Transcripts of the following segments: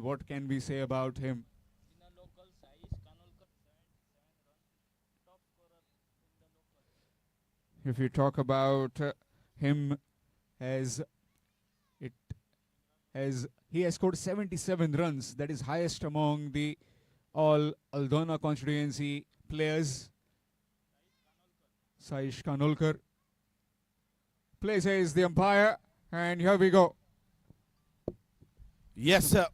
what can we say about him? If you talk about him as it as he has scored 77 runs, that is highest among the all Aldona constituency players. Saish Kanolkar plays as the umpire, and here we go. Yes, sir.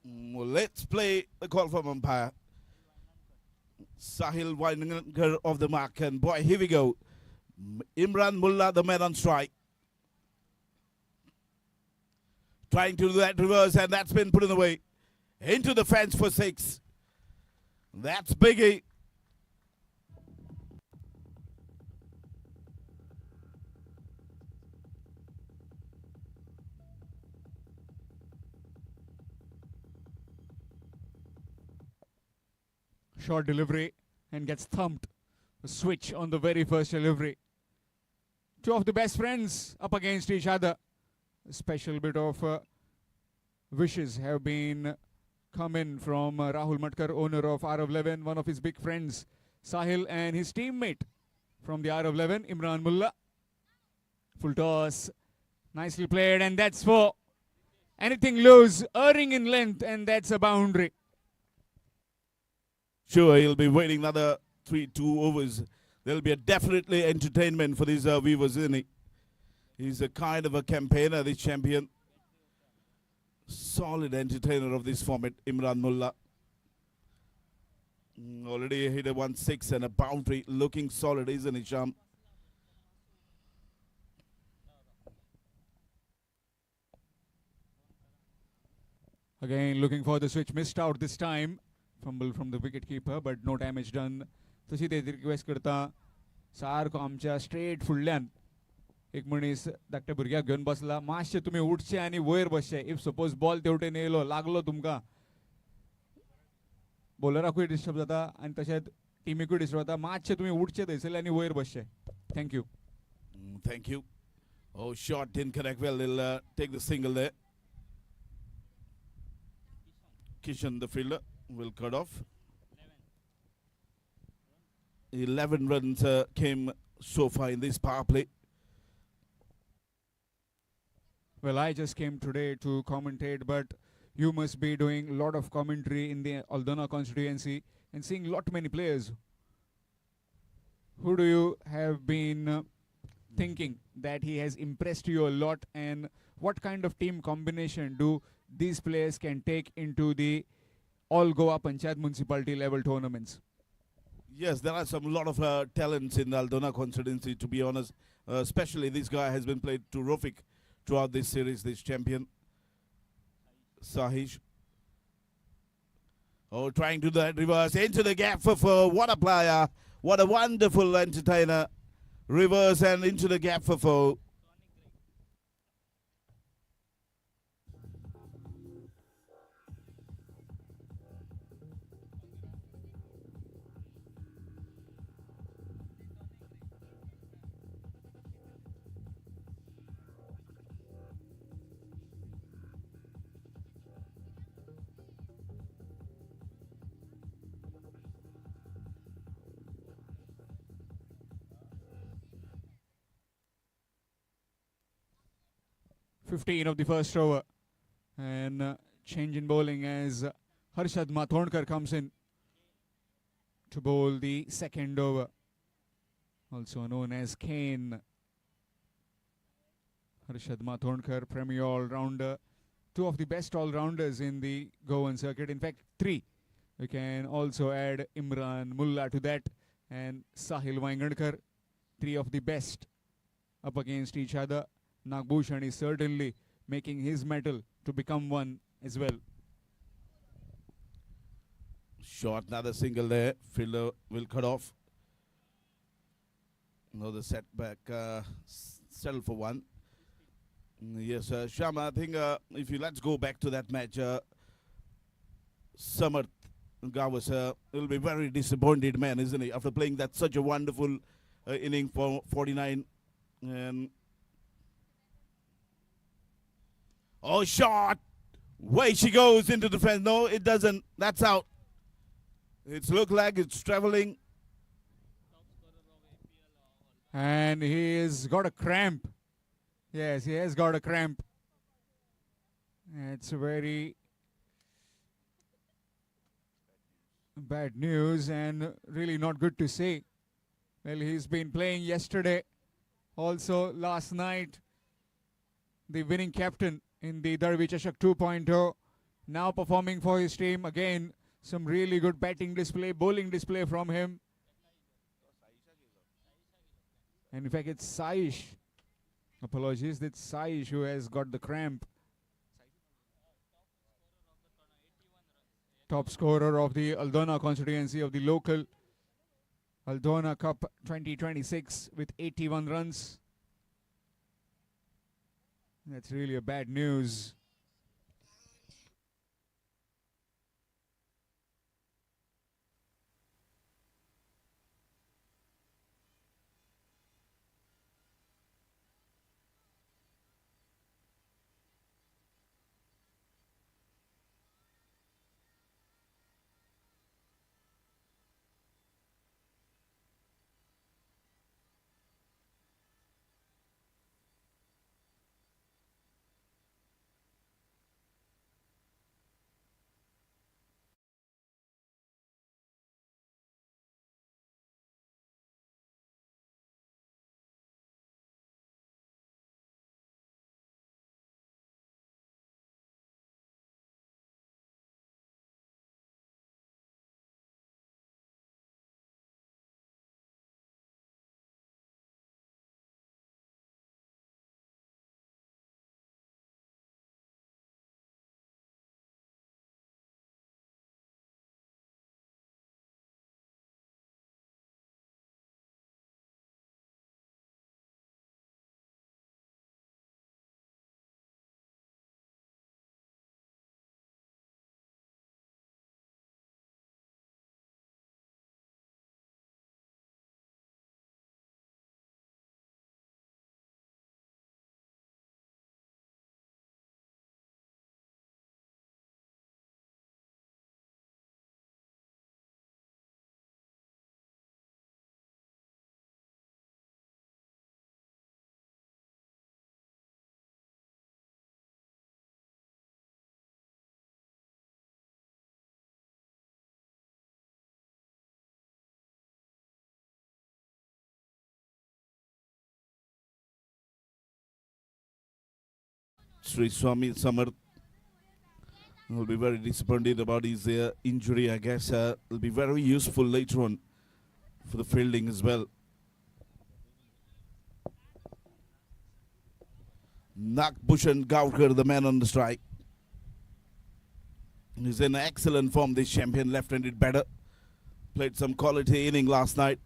Well, let's play the call from umpire. Sahil Wainagar of the mark, and boy, here we go. Imran Mullah, the man on strike. Trying to do that reverse, and that's been put in the way. Into the fence for 6. That's Biggie. Short delivery and gets thumped. A switch on the very first delivery. Two of the best friends up against each other. A special bit of wishes have been come in from Rahul Matkar, owner of R11, one of his big friends, Sahil, and his teammate from the R11, Imran Mullah. Full toss, nicely played, and that's for anything loose, erring in length, and that's a boundary. Sure, he'll be waiting another 2 overs. There'll be a definitely entertainment for these viewers, isn't he? He's a kind of a campaigner, this champion. Solid entertainer of this format, Imran Mullah. Already hit a 1-6 and a boundary. Looking solid, isn't he, Sham? Again, looking for the switch, missed out this time. Fumble from the wicket keeper, but no damage done. तशी ते request करता सारको आमच्या straight फुडल्यान एक मनीस धाकट्या भुरग्याक घेवन बसला मातशे तुमी उठचे आनी वयर बसचे इफ सपोज बॉल तेवटेन येयलो लागलो तुमकां बॉलराकूय डिस्टर्ब जाता आनी तशेंच टिमीकूय डिस्टर्ब जाता मातशे तुमी उठचे थंयसरले आनी वयर बसचे thank you Thank you. Oh, shot didn't connect well. They'll take the single there. Kishan, the fielder, will cut off. 11 runs came so far in this power play. Well, I just came today to commentate, but you must be doing a lot of commentary in the Aldona constituency and seeing lot many players. Who do you have been thinking that he has impressed you a lot, and what kind of team combination do these players can take into the all Goa Panchayat municipality level tournaments? Yes, there are some lot of talents in the Aldona constituency, to be honest. Especially this guy has been played terrific throughout this series, this champion, Sahish. Oh, trying to do that reverse into the gap for what a player. What a wonderful entertainer. Reverse and into the gap for four. .15 of the first over, and change in bowling as Harshad Mathondkar comes in to bowl the second over, also known as Kane. Harshad Mathondkar, premier all-rounder, two of the best all-rounders in the Goan circuit, in fact 3. We can also add Imran Mullah to that, and Sahil Waingadkar, 3 of the best up against each other. Nagbhushan is certainly making his medal to become one as well. Short, another single there. Fielder will cut off. Another setback. Settle for one. Yes, Shama, I think if you let's go back to that match, Samarth was will be very disappointed man, isn't he? After playing that such a wonderful inning for 49 and oh, shot! Way she goes into defense. No, it doesn't. That's out. It's look like it's traveling. And he has got a cramp. Yes, he has got a cramp. It's very bad news and really not good to see. Well, he's been playing yesterday, also last night, the winning captain in the Darvi Chashak 2.0, now performing for his team. Again, some really good batting display, bowling display from him. And in fact, it's Saish. Apologies, it's Saish who has got the cramp. Top scorer of the Aldona constituency of the local Aldona Cup 2026 with 81 runs. That's really a bad news. Swami Samarth will be very disappointed about his injury, I guess. Will be very useful later on for the fielding as well. Nakbhushan Gaurkar, the man on the strike. He's in excellent form, this champion left-handed batter. Played some quality inning last night.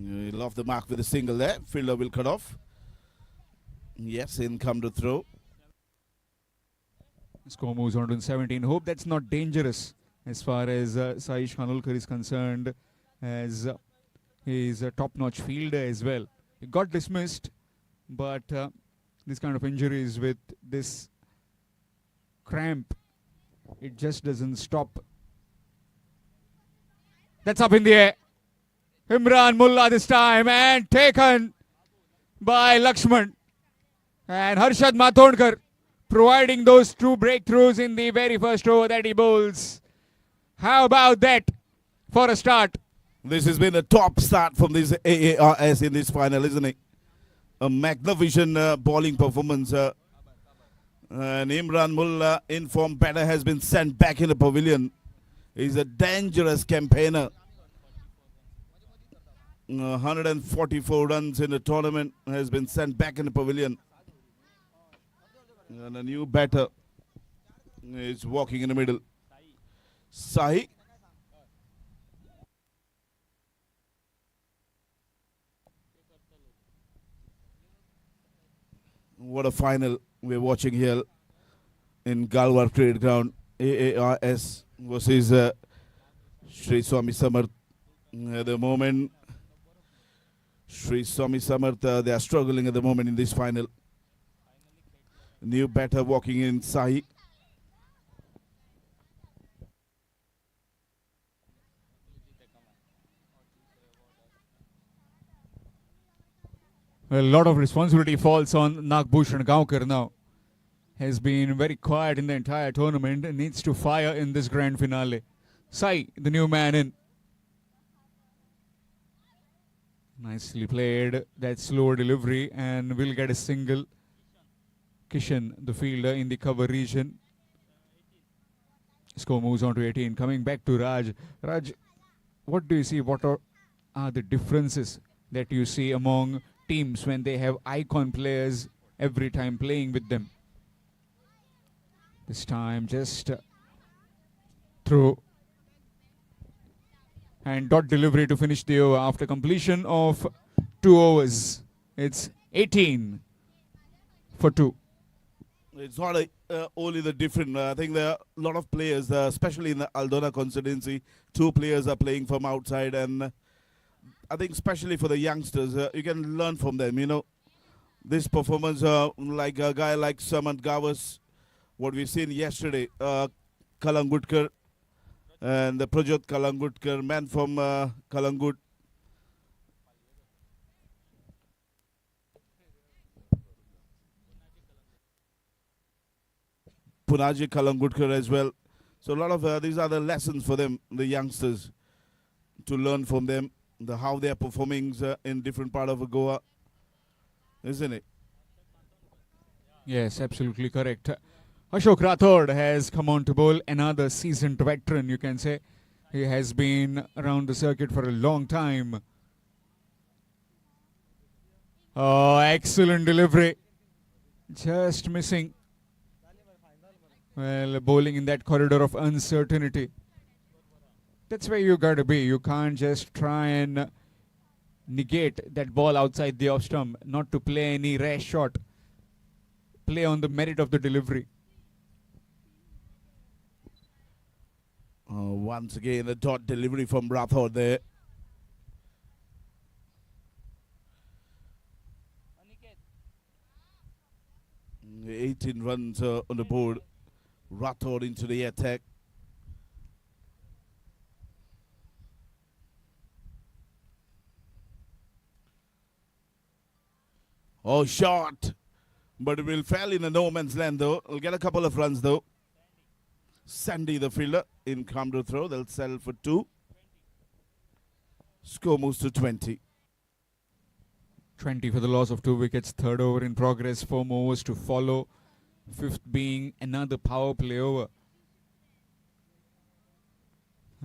He'll off the mark with a single there. Fielder will cut off. Yes, in come to throw. Score moves on to 17. Hope that's not dangerous as far as Saish Khanolkar is concerned, as he's a top-notch fielder as well. He got dismissed, but this kind of injuries with this cramp, it just doesn't stop. That's up in the air. Imran Mullah this time, and taken by Lakshman. And Harshad Mathondkar providing those two breakthroughs in the very first over that he bowls. How about that for a start? This has been a top start from this Aais in this final, isn't it? A magnificent bowling performance. And Imran Mullah, in-form batter, has been sent back in the pavilion. He's a dangerous campaigner. 144 runs in the tournament, has been sent back in the pavilion. And a new batter is walking in the middle. Sahi. What a final we're watching here in Galwar Cricket Ground. Aais versus Shree Swami Samarth. At the moment, Shree, Swami, Samarth, they are struggling at the moment in this final. New batter walking in, Sai. A lot of responsibility falls on Nagbhushan Gaonkar now. Has been very quiet in the entire tournament and needs to fire in this grand finale. Sai, the new man in. Nicely played. That slow delivery and will get a single. Kishan, the fielder in the cover region. Score moves on to 18. Coming back to Raj. Raj, what do you see? What are the differences that you see among teams when they have icon players every time playing with them? This time just through and dot delivery to finish the over after completion of 2 overs. It's 18 for 2. It's not only the different. I think there are a lot of players, especially in the Aldona constituency. 2 players are playing from outside, and I think especially for the youngsters, you can learn from them. You know, this performance, like a guy like Samarth Gavas, what we've seen yesterday, Kalangutkar, and the Prajot Kalangutkar, man from Kalangut. Punaji Kalangutkar as well. So a lot of these are the lessons for them, the youngsters, to learn from them, how they are performing in different part of Goa, isn't it? Yes, absolutely correct. Ashok Rathod has come on to bowl, another seasoned veteran, you can say. He has been around the circuit for a long time. Oh, excellent delivery. Just missing. Well, bowling in that corridor of uncertainty. That's where you got to be. You can't just try and negate that ball outside the off stump, not to play any rash shot. Play on the merit of the delivery. Once again, a dot delivery from Rathod there. 18 runs on the board. Rathod into the attack. Oh, shot. But it will fall in a no man's land though. Will get a couple of runs though. Sandy, the fielder, in come to throw. They'll settle for 2. Score moves to 20. 20 for the loss of 2 wickets. Third over in progress. 4 more overs to follow. Fifth being another power play over.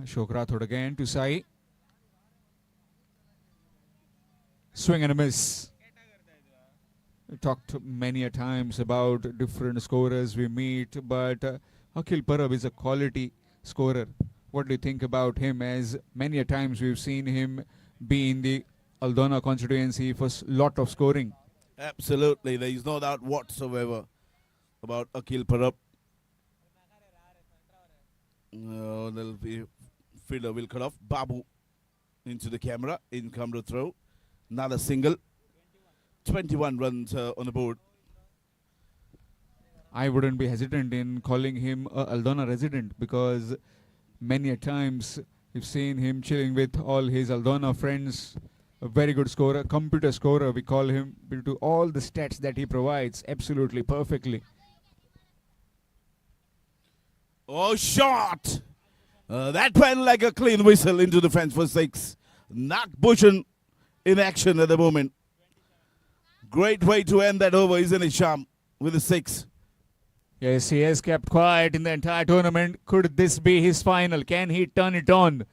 Ashok Rathod again to Sai. Swing and a miss. We talked many a times about different scorers we meet, but Akhil Parab is a quality scorer. What do you think about him? As many a times we've seen him be in the Aldona constituency for lot of scoring. Absolutely, there is no doubt whatsoever about Akhil Parab. The fielder will cut off. Babu into the camera. In come to throw. Another single. 21 runs on the board. I wouldn't be hesitant in calling him a Aldona resident, because many a times we've seen him chilling with all his Aldona friends. A very good scorer, computer scorer we call him, due to all the stats that he provides absolutely perfectly. Oh, shot! That went like a clean whistle into the fence for 6. Nagbhushan in action at the moment. Great way to end that over, isn't it, Sham? With a 6. Yes, he has kept quiet in the entire tournament. Could this be his final? Can he turn it on?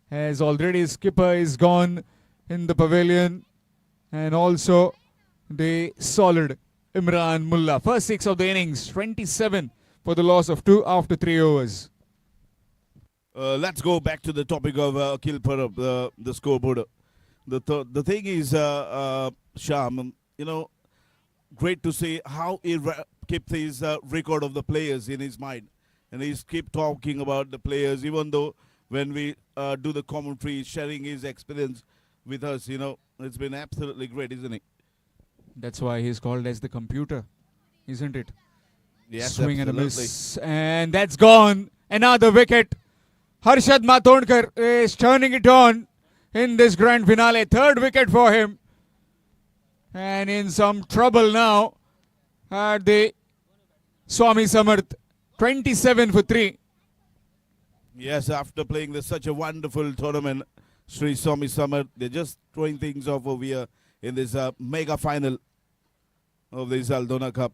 As already skipper is gone in the pavilion. And also the solid Imran Mullah. First 6 of the innings, 27 for the loss of 2 after 3 overs. Let's go back to the topic of Akhil Parab, the scoreboard. The thing is, Sham, you know, great to see how he kept his record of the players in his mind. And he's keep talking about the players, even though when we do the commentary, sharing his experience with us. You know, it's been absolutely great, isn't it? That's why he's called as the computer, isn't it? Yes, Swing and a absolutely. miss, and that's gone. Another wicket. Harshad Matondkar is turning it on in this grand finale. Third wicket for him, and in some trouble now at the Swami Samarth. 27 for 3. Yes, after playing such a wonderful tournament, Shree Swami Samarth, they're just throwing things off over here in this mega final of this Aldona Cup.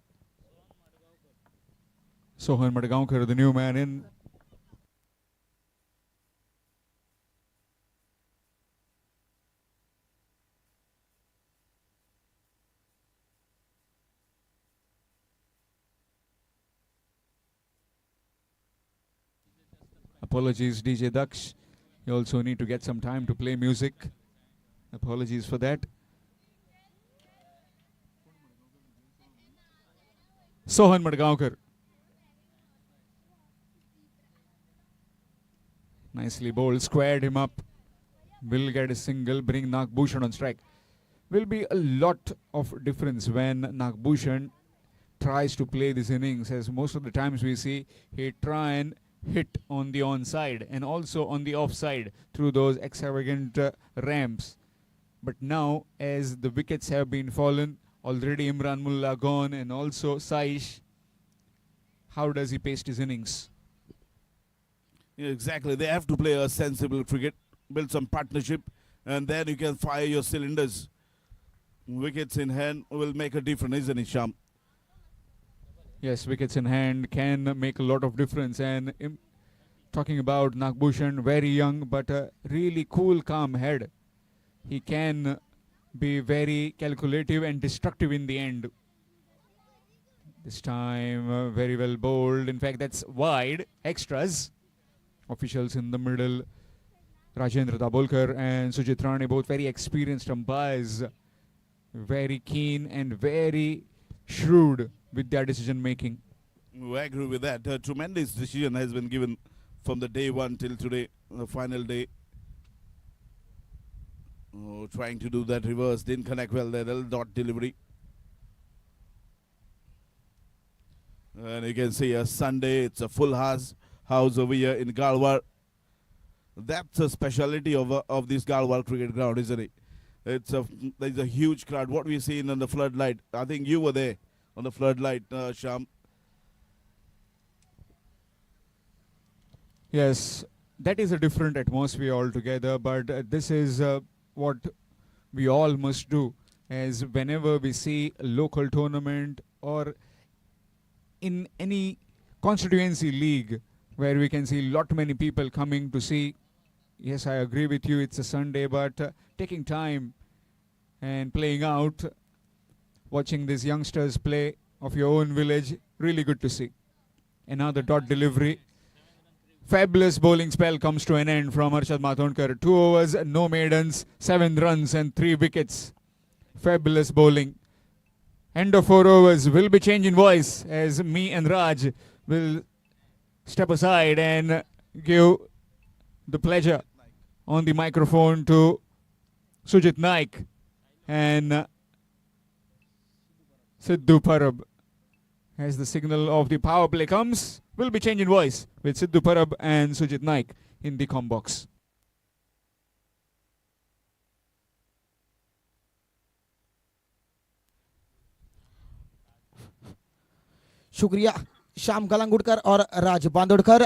Sohan Madgaonkar, the new man in. Apologies, DJ Daksh. You also need to get some time to play music. Apologies for that. Sohan Madgaonkar. Nicely bowled, squared him up. Will get a single, bring Nagbhushan on strike. Will be a lot of difference when Nagbhushan tries to play this innings, as most of the times we see he try and hit on the onside and also on the offside through those extravagant ramps. But now, as the wickets have been fallen, already Imran Mullah gone and also Saish, how does he pace his innings? Yeah, exactly. They have to play a sensible cricket, build some partnership, and then you can fire your cylinders. Wickets in hand will make a difference, isn't it, Sham? Yes, wickets in hand can make a lot of difference. And talking about Nagbhushan, very young but a really cool, calm head. He can be very calculative and destructive in the end. This time, very well bowled. In fact, that's wide. Extras. Officials in the middle. Rajendra Dabolkar and Sujit Rane, both very experienced umpires. Very keen and very shrewd with their decision making. I agree with that. A tremendous decision has been given from the day one till today, the final day. Oh, trying to do that reverse, didn't connect well there, little dot delivery. And you can see a Sunday, it's a full house over here in Galwar. That's a speciality of this Galwar cricket ground, isn't it? There's a huge crowd. What we've seen on the floodlight, I think you were there on the floodlight, Sham. Yes, that is a different atmosphere altogether, but this is what we all must do, as whenever we see a local tournament or in any constituency league where we can see lot many people coming to see. Yes, I agree with you, it's a Sunday, but taking time and playing out, watching these youngsters play of your own village, really good to see. Another dot delivery. Fabulous bowling spell comes to an end from Harshad Matondkar. 2 overs, no maidens, 7 runs and 3 wickets. Fabulous bowling. End of 4 overs will be change in voice as me and Raj will step aside and give the pleasure on the microphone to Sujit Naik and Sidhu Parab. As the signal of the power play comes, will be change in voice with Sidhu Parab and Sujit Naik in the com box. शुक्रिया श्याम गलंगुड़कर और राज बांदोड़कर।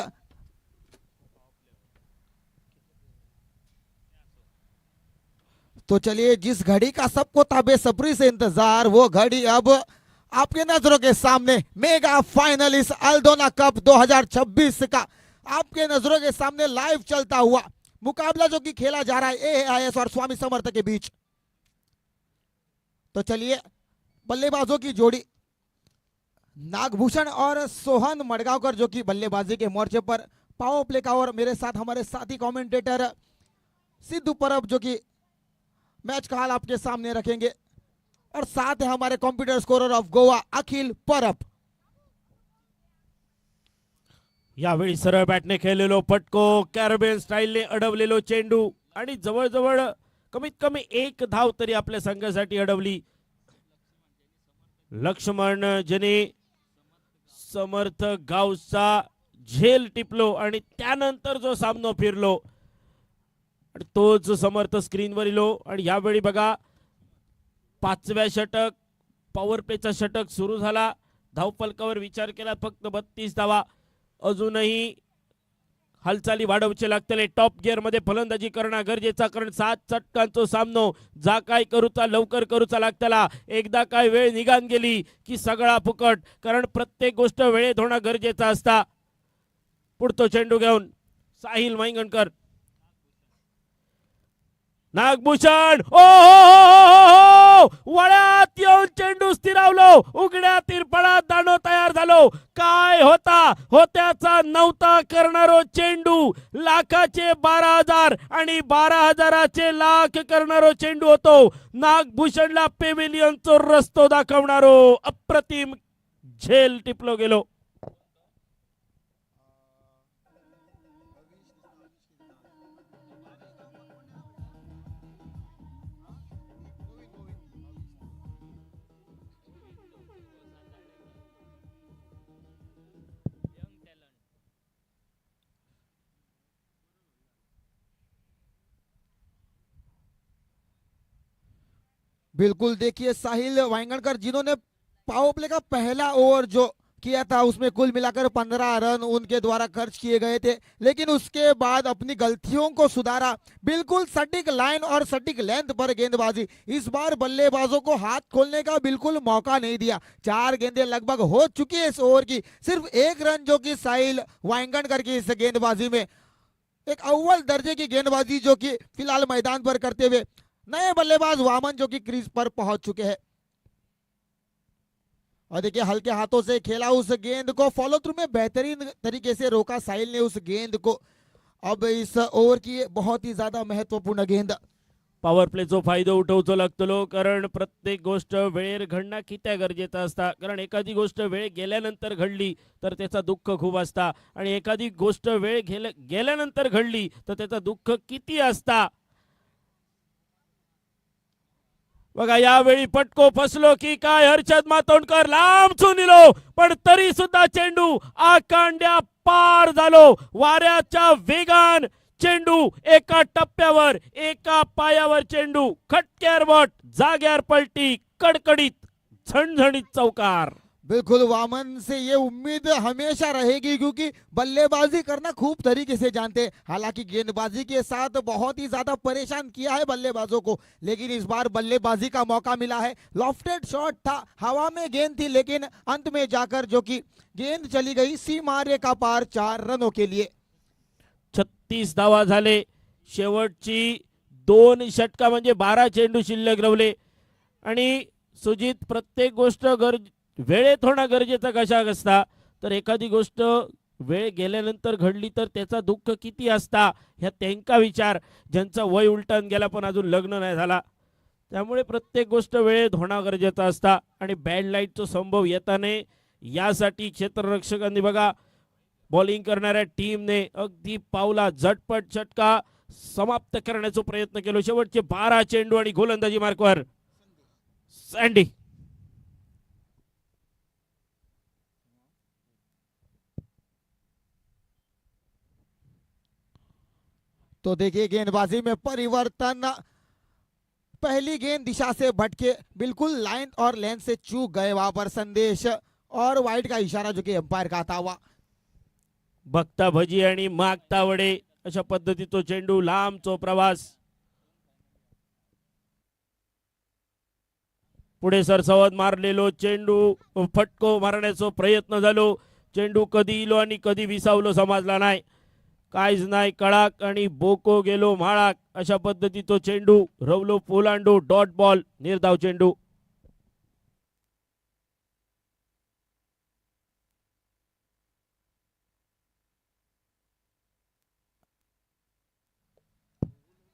तो चलिए, जिस घड़ी का सबको था बेसब्री से इंतजार, वो घड़ी अब आपके नजरों के सामने। मेगा फाइनल इस अल्दोना कप 2026 का आपके नजरों के सामने लाइव चलता हुआ मुकाबला जो कि खेला जा रहा है AIS और स्वामी समर्थ के बीच। तो चलिए, बल्लेबाजों की जोड़ी नागभूषण और सोहन मडगांवकर जो कि बल्लेबाजी के मोर्चे पर पावर प्ले का, और मेरे साथ हमारे साथी कमेंटेटर सिद्धू परब जो कि मैच का हाल आपके सामने रखेंगे, और साथ है हमारे कंप्यूटर स्कोरर ऑफ गोवा अखिल परब। यावेळी सरळ बॅटने खेळलेलो फटको, कॅरेबियन स्टाईलने अडवलेलो चेंडू आणि जवळजवळ कमीत कमी एक धाव तरी आपल्या संघासाठी अडवली. लक्ष्मण ज्याने समर्थ गावचा झेल टिपलो आणि त्यानंतर जो सामना फिरलो आणि तोच समर्थ स्क्रीनवर इलो. आणि यावेळी बघा 5व्या षटक पॉवर प्लेचा षटक सुरू झाला. धावफलकावर विचार केला फक्त 32 धावा. अजूनही हालचाली वाढवचे लागतले. टॉप गिअर मध्ये फलंदाजी करणं गरजेचा, कारण 7 षटकांचो सामनो जा काय करूचा लवकर करूचा लागतला. एकदा काय वेळ निघान गेली की सगळा फुकट, कारण प्रत्येक गोष्ट वेळेत होणं गरजेचा असता. पुढतो चेंडू घेऊन साहिल वांगणकर. नागभूषण ओ वळ्यात येऊन चेंडू स्थिरावलो. उघड्या तिरपणात दांडो तयार झालो. काय होत्याचा नव्हता करणारो चेंडू. लाखाचे 12,000 आणि 12,000चे लाख करणारो चेंडू होतो. नागभूषणला पेव्हिलियनचो रस्तो दाखवणारो अप्रतिम झेल टिपलो गेलो. बिल्कुल देखिए साहिल वांगणकर जिन्होंने पावर प्ले का पहला ओवर जो किया था उसमें कुल मिलाकर 15 रन उनके द्वारा खर्च किए गए थे, लेकिन उसके बाद अपनी गलतियों को सुधारा. बिल्कुल सटीक लाइन और सटीक लेंथ पर गेंदबाजी. इस बार बल्लेबाजों को हाथ खोलने का बिल्कुल मौका नहीं दिया. 4 गेंदें लगभग हो चुकी है इस ओवर की. सिर्फ 1 रन जो कि साहिल वांगणकर की इस गेंदबाजी में, एक अव्वल दर्जे की गेंदबाजी जो कि फिलहाल मैदान पर करते हुए नए बल्लेबाज वामन जो कि क्रीज पर पहुंच चुके हैं. और देखिए हल्के हाथों से खेला उस गेंद को, फॉलो थ्रू में बेहतरीन तरीके से रोका साहिल ने उस गेंद को. अब इस ओवर की बहुत ही ज्यादा महत्वपूर्ण गेंद. पॉवर प्लेचो फायदो उठवचो लागतलो, कारण प्रत्येक गोष्ट वेळेर घडणं कित्या गरजेचं असता. कारण एखादी गोष्ट वेळ गेल्यानंतर घडली तर त्याचा दुःख खूप असता, आणि एखादी गोष्ट वेळ गेल्यानंतर घडली तर त्याचा दुःख किती असता. बघा यावेळी पटको फसलो की काय. हर्षद मातोंडकर लांब चुनिलो, पण तरी सुद्धा चेंडू आकांड्या पार झालो. वाऱ्याच्या वेगान चेंडू एका टप्प्यावर एका पायावर चेंडू खटक्यार बट जाग्यार पलटी कडकडीत झणझणीत चौकार. बिल्कुल वामन से ये उम्मीद हमेशा रहेगी, क्योंकि बल्लेबाजी करना खूब तरीके से जानते हैं. हालांकि गेंदबाजी के साथ बहुत ही ज्यादा परेशान किया है बल्लेबाजों को, लेकिन इस बार बल्लेबाजी का मौका मिला है. लॉफ्टेड शॉट था, हवा में गेंद थी, लेकिन अंत में जाकर जो कि गेंद चली गई सीमा रेखा पार 4 रनों के लिए. 36 धावा झाले. शेवटची 2 षटका म्हणजे 12 चेंडू शिल्लक रवले. आणि सुजित प्रत्येक गोष्ट वेळेत होणं गरजेचं कशा असता, तर एखादी गोष्ट वेळ गेल्यानंतर घडली तर त्याचा दुःख किती असता ह्या त्यांका विचार, ज्यांचा वय उलटून गेला पण अजून लग्न नाही झाला. त्यामुळे प्रत्येक गोष्ट वेळेत होणं गरजेचं असता. आणि बॅड लाईटचा संभव येता नये यासाठी क्षेत्ररक्षकांनी बघा बॉलिंग करणाऱ्या टीमने अगदी पावला झटपट षटका समाप्त करण्याचा प्रयत्न केला. शेवटचे 12 चेंडू आणि गोलंदाजी मार्कवर सँडी. तो देखिए गेंदबाजी में परिवर्तन. पहली गेंद दिशा से भटके, बिल्कुल लाइन और लेंथ से चूक गए. वहां पर संदेश और वाइड का इशारा जो कि अंपायर का आता हुआ. बघता भजी आणि मागता वडे अशा पद्धतीचा चेंडू लांबचो प्रवास. पुढे सरसवत मारलेलो चेंडू फटको मारण्याचा प्रयत्न झालो. चेंडू कधी इलो आणि कधी विसावलो समजला नाही. काहीच नाही, कळाक आणि बोको गेलो म्हाळाक अशा पद्धतीचा चेंडू रवलो पोलांडू. डॉट बॉल निर्धाव चेंडू.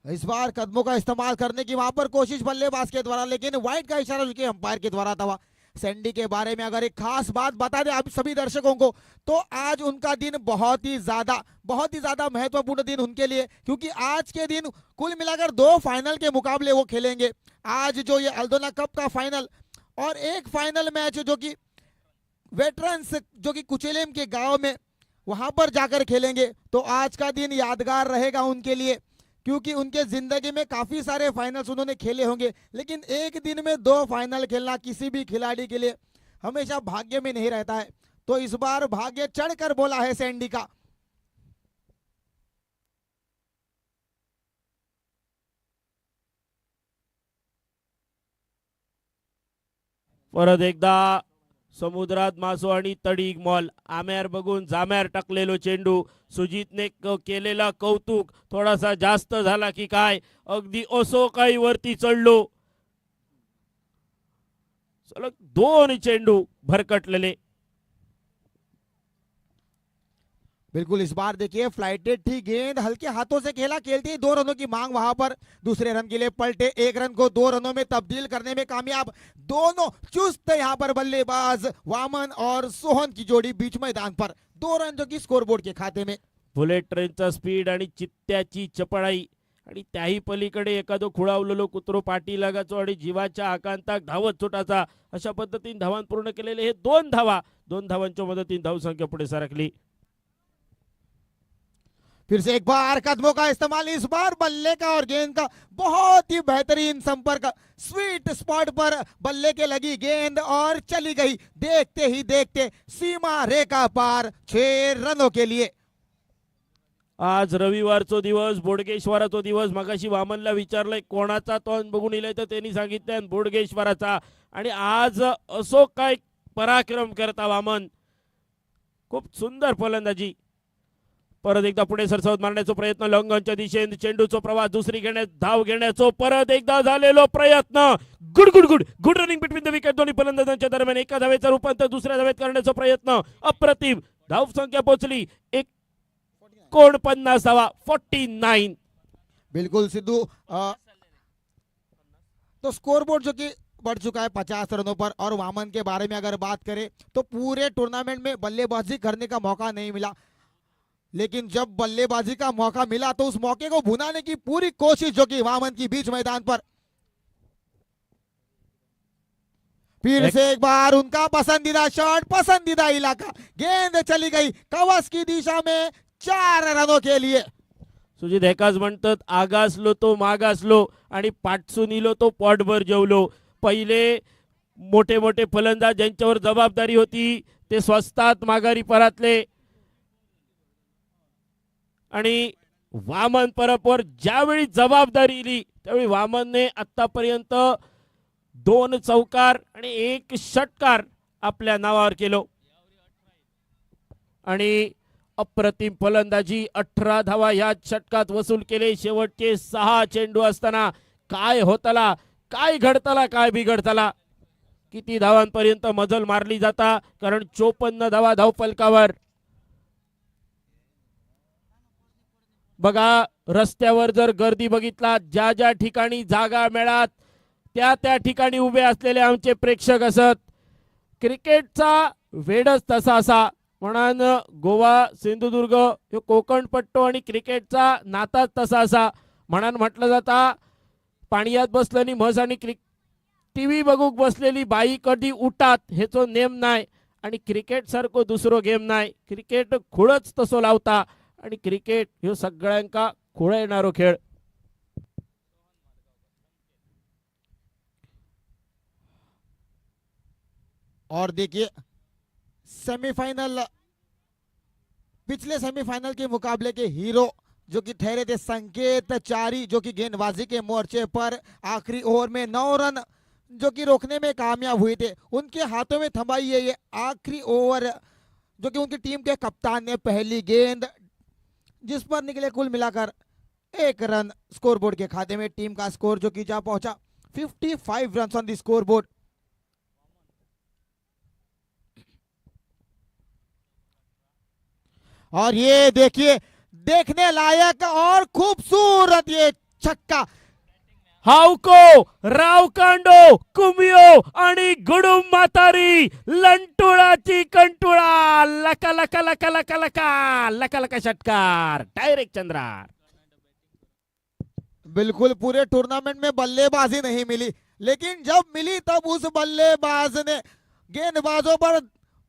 इस बार कदमों का इस्तेमाल करने की वहां पर कोशिश बल्लेबाज के द्वारा, लेकिन वाइड का इशारा जो कि अंपायर के द्वारा था. सैंडी के बारे में अगर एक खास बात बता दें आप सभी दर्शकों को, तो आज उनका दिन बहुत ही ज्यादा महत्वपूर्ण दिन उनके लिए, क्योंकि आज के दिन कुल मिलाकर 2 फाइनल के मुकाबले वो खेलेंगे। आज जो ये अल्दोना कप का फाइनल और एक फाइनल मैच जो कि वेटरन्स जो कि कुचेलेम के गांव में वहां पर जाकर खेलेंगे। तो आज का दिन यादगार रहेगा उनके लिए, क्योंकि उनके जिंदगी में काफी सारे फाइनल्स उन्होंने खेले होंगे, लेकिन एक दिन में 2 फाइनल खेलना किसी भी खिलाड़ी के लिए हमेशा भाग्य में नहीं रहता है। तो इस बार भाग्य चढ़कर बोला है सैंडी का। परत एकदा समुद्रात मासो आणि तडीक मॉल आम्यार बघून जाम्यार टाकलेलो चेंडू, सुजितने केलेला कौतुक थोडासा जास्त झाला की काय, अगदी असो काही वरती चढलो, सलग 2 चेंडू भरकटलेले। बिल्कुल इस बार देखिए फ्लाइटेड थी गेंद, हल्के हाथों से खेलते ही 2 रनों की मांग वहां पर दूसरे रन के लिए पलटे, 1 रन को 2 रनों में तब्दील करने में कामयाब। दोनों चुस्त यहाँ पर बल्लेबाज वामन और सोहन की जोड़ी बीच मैदान पर, 2 रन जो की स्कोरबोर्ड के खाते में। बुलेट ट्रेनचा स्पीड आणि चित्त्याची चपळाई आणि त्याही पलीकडे एखादो खुळावलेलो कुत्रो पाठी लागायचो आणि जीवाच्या आकांताक धावत सुटाचा, अशा पद्धतीने धावांत पूर्ण केलेले हे 2 धावांच्या मदतीने धावसंख्या पुढे सरकली। फिर से एक बार कदमों का इस्तेमाल, इस बार बल्ले का और गेंद का बहुत ही बेहतरीन संपर्क, स्वीट स्पॉट पर बल्ले के लगी गेंद और चली गई, देखते ही देखते सीमा रेखा पार 6 रनों के लिए। आज रविवारचो दिवस, बोडगेश्वराचो दिवस। मगाशी वामनला विचारलंय कोणाचा तोंड बघून इलाय, तर त्यांनी सांगितलं बोडगेश्वराचा, आणि आज असो काय पराक्रम करता वामन, खूप सुंदर फलंदाजी। परत एकदा पुढे सरसावत मारण्याचा प्रयत्न, लॉंगॉनच्या दिशेने चेंडूचा प्रवास, दुसरी धाव घेण्याचा परत एकदा झालेलो प्रयत्न, good running between the wicket, दोन्ही फलंदाजांच्या दरम्यान एका धावेचा रूपांतर दुसऱ्या धावेत करण्याचा प्रयत्न, अप्रतिम धाव संख्या पोहोचली 49 धावा, 49। बिल्कुल सिद्धू, तो स्कोरबोर्ड जो कि बढ़ चुका है 50 रनों पर। और वामन के बारे में अगर बात करें तो पूरे टूर्नामेंट में बल्लेबाजी करने का मौका नहीं मिला, लेकिन जब बल्लेबाजी का मौका मिला तो उस मौके को भुनाने की पूरी कोशिश जो कि वामन की बीच मैदान पर। फिर से एक बार उनका पसंदीदा शॉट, पसंदीदा इलाका, गेंद चली गई कवच की दिशा में 4 रनों के लिए। सुजित एकाच म्हणतात, आगासलो तो मागासलो आणि पाटसून इलो तो पोटभर जेवलो। पहिले मोठे मोठे फलंदाज ज्यांच्यावर जबाबदारी होती ते स्वस्तात माघारी परतले, आणि वामन परबवर ज्यावेळी जबाबदारी इली त्यावेळी वामनने आतापर्यंत 2 चौकार आणि 1 षटकार आपल्या नावावर केलो, आणि अप्रतिम फलंदाजी, 18 धावा या षटकात वसूल केले। शेवटचे 6 चेंडू असताना काय होतला, काय घडतला, काय बिघडतला, किती धावांपर्यंत मजल मारली जाता, कारण 54 धावा धावफलकावर। बघा रस्त्यावर जर गर्दी बघितला, ज्या ज्या ठिकाणी जागा मिळात त्या त्या ठिकाणी उभे असलेले आमचे प्रेक्षक असत। क्रिकेटचा वेडच तसा असा, म्हणून गोवा सिंधुदुर्ग हे कोकण पट्टो आणि क्रिकेटचा नाताच तसा असा, म्हणून म्हटलं जाता पाण्यात बसलेली म्हस आणि टीव्ही बघूक बसलेली बाई कधी उठात हेचो नेम नाही, आणि क्रिकेट सारखो दुसरो गेम नाही। क्रिकेट खुळच तसो लावता, आणि क्रिकेट ह्यो सगळ्यांका खुळ येणारो खेळ। और देखिए सेमीफाइनल, पिछले सेमीफाइनल के मुकाबले के हीरो जो कि ठहरे थे संकेत चारी, जो कि गेंदबाजी के मोर्चे पर आखिरी ओवर में 9 रन जो कि रोकने में कामयाब हुए थे, उनके हाथों में थमाई है ये आखिरी ओवर, जो कि उनकी टीम के कप्तान ने पहली गेंद जिस पर निकले कुल मिलाकर 1 रन स्कोरबोर्ड के खाते में। टीम का स्कोर जो कि जा पहुंचा 55 रन ऑन द स्कोरबोर्ड। और ये देखिए देखने लायक और खूबसूरत ये छक्का, हावको रावकांडो कुमियो आणि गुडुम म्हातारी लंटुळाची कंटुळा लका लका लका लका लका लका लका षटकार डायरेक्ट चंद्रार. बिल्कुल पूरे टूर्नामेंट में बल्लेबाजी नहीं मिली, लेकिन जब मिली तब उस बल्लेबाज ने गेंदबाजों पर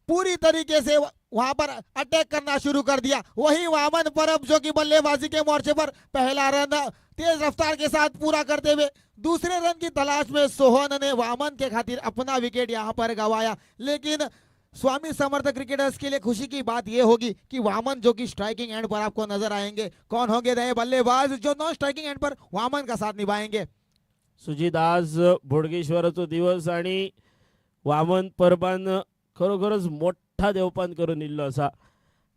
पूरी तरीके से वहां पर अटैक करना शुरू कर दिया। वही वामन परब जो कि बल्लेबाजी के मोर्चे पर पहला रन तेज रफ्तार के साथ पूरा करते हुए दूसरे रन की तलाश में सोहन ने वामन के खातिर अपना विकेट यहां पर गंवाया। लेकिन स्वामी समर्थ क्रिकेटर्स के लिए खुशी की बात यह होगी कि वामन जो कि स्ट्राइकिंग एंड पर आपको नजर आएंगे। कौन होंगे नए बल्लेबाज जो नॉन स्ट्राइकिंग एंड पर वामन का साथ निभाएंगे? सुजित, आज भोडगेश्वराचा दिवस आणि वामन परबान खरोखरच मोठा देवपान करून इल्लो असा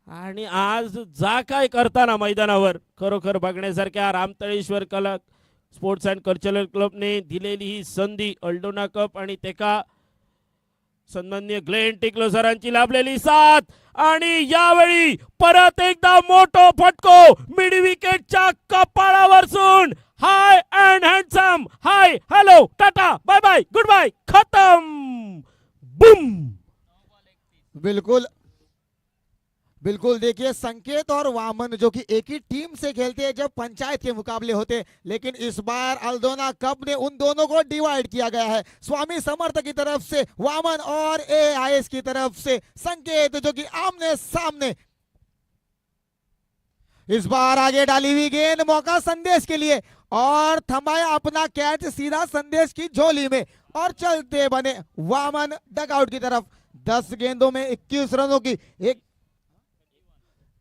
आणि आज जा काय करताना मैदानावर खरोखर बघण्यासारख्या रामतळेश्वर कला स्पोर्ट्स अँड कल्चरल क्लबने दिलेली ही संधी अल्डोना कप आणि तेका सन्माननीय ग्लेन टिकलो सरांची लाभलेली साथ आणि यावेळी परत एकदा मोठो फटको मिड विकेटच्या कपाळावरसून high and handsome hi hello tata bye bye goodbye खत्म बूम. बिल्कुल बिल्कुल देखिए, संकेत और वामन जो कि एक ही टीम से खेलते हैं जब पंचायत के मुकाबले होते, लेकिन इस बार अल्दोना कप ने उन दोनों को डिवाइड किया गया है। स्वामी समर्थ की तरफ से वामन और आईएस की तरफ से संकेत जो कि आमने सामने। इस बार आगे डाली हुई गेंद मौका संदेश के लिए और थमाया अपना कैच सीधा संदेश की झोली में और चलते बने वामन डगआउट की तरफ। 10 गेंदों में 21 रनों की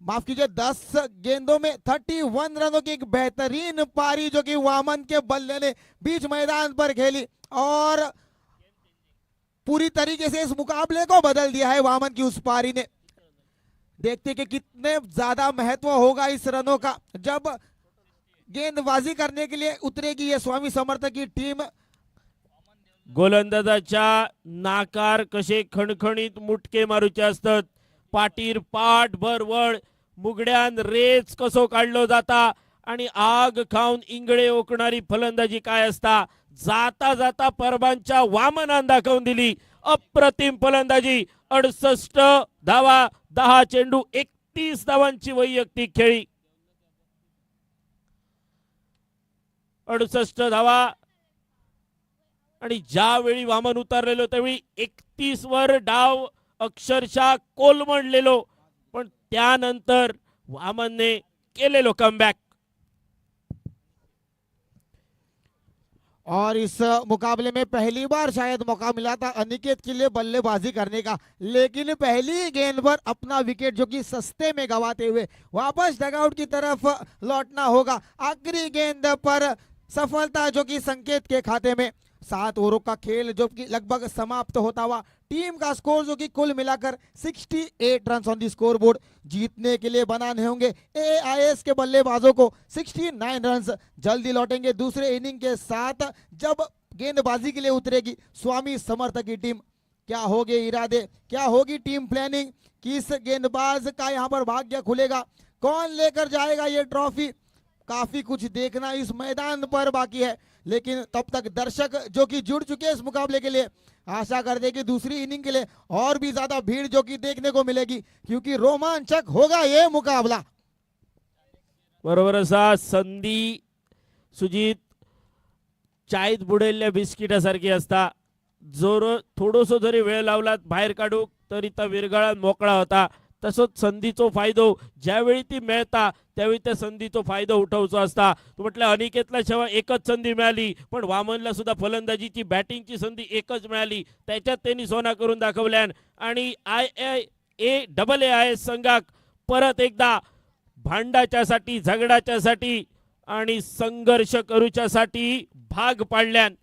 माफ कीजिए 10 गेंदों में 31 रनों की एक बेहतरीन पारी जो कि वामन के बल्ले ने बीच मैदान पर खेली और पूरी तरीके से इस मुकाबले को बदल दिया है वामन की उस पारी ने। देखते कि कितने ज्यादा महत्व होगा इस रनों का जब गेंदबाजी करने के लिए उतरेगी ये स्वामी समर्थ की टीम। गोलंदाजाच्या नाकार कसे खणखणीत मुटके मारूचे असतात, पाटीर पाठ भर वळ मुगड्यान रेच कसो काढलो जाता आणि आग खाऊन इंगळे ओकणारी फलंदाजी काय असता, जाता जाता परबांच्या वामनान दाखवून दिली अप्रतिम फलंदाजी। 68 धावा 10 चेंडू 31 धावांची वैयक्तिक खेळी, 68 धावा आणि ज्यावेळी वामन उतरलेलो त्यावेळी 31 वर डाव अक्षरशः कोलमडलेलो, पण त्यानंतर वामनने केलेलो कमबॅक। और इस मुकाबले में पहली बार शायद मौका मिला था अनिकेत के लिए बल्लेबाजी करने का, लेकिन पहली गेंद पर अपना विकेट जो कि सस्ते में गवाते हुए वापस डगआउट की तरफ लौटना होगा। आखिरी गेंद पर सफलता जो कि संकेत के खाते में। 7 ओवरों का खेल जो कि लगभग समाप्त होता हुआ टीम का स्कोर जो कि कुल मिलाकर 68 run on the score board. जीतने के लिए बनाने होंगे आईएस के बल्लेबाजों को 69 रन। जल्दी लौटेंगे दूसरे इनिंग के साथ जब गेंदबाजी के लिए उतरेगी स्वामी समर्थ की टीम। क्या होंगे इरादे, क्या होगी टीम प्लानिंग, किस गेंदबाज का यहाँ पर भाग्य खुलेगा, कौन लेकर जाएगा ये ट्रॉफी, काफी कुछ देखना इस मैदान पर बाकी है। लेकिन तब तक दर्शक जो कि जुड़ चुके हैं इस मुकाबले के लिए आशा करते हैं कि दूसरी इनिंग के लिए और भी ज्यादा भीड़ जो कि देखने को मिलेगी, क्योंकि रोमांचक होगा ये मुकाबला। बरोबर असा संधी सुजित चायत बुडेल्या बिस्किटासारखी असता, जोर थोडोसो जरी वेळ लावलात बाहेर काढू तरी त्या विरघळात मोकळा होता। तसोच संधीचो फायदो ज्यावेळी ती मिळता त्यावेळी त्या संधीचो फायदा उठवचो असता। तू म्हटलं अनिकेतला शेवट एकच संधी मिळाली, पण वामनला सुद्धा फलंदाजीची बॅटिंगची संधी एकच मिळाली, त्याच्यात त्यांनी सोना करून दाखवल्यान आणि आईएस संघाक परत एकदा भांडाच्यासाठी झगडाच्यासाठी आणि संघर्ष करूच्यासाठी भाग पाडल्यान।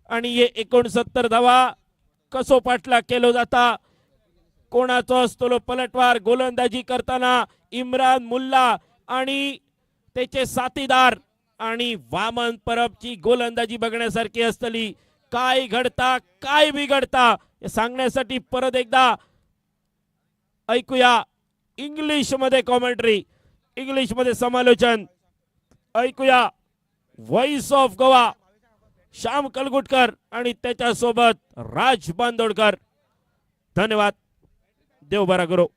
आणि हे 69 धावा कसो पाठलाग केलो जाता, कोणाचो असतो पलटवार गोलंदाजी करताना इम्रान मुल्ला आणि त्याचे साथीदार आणि वामन परबची गोलंदाजी बघण्यासारखी असतली। काय घडता काय बिघडता हे सांगण्यासाठी परत एकदा ऐकूया इंग्लिश मध्ये कॉमेंट्री, इंग्लिश मध्ये समालोचन. ऐकूया व्हॉइस ऑफ गोवा श्याम कलगुटकर आणि त्याच्यासोबत राज बांदोडकर. धन्यवाद. देव बरा करो.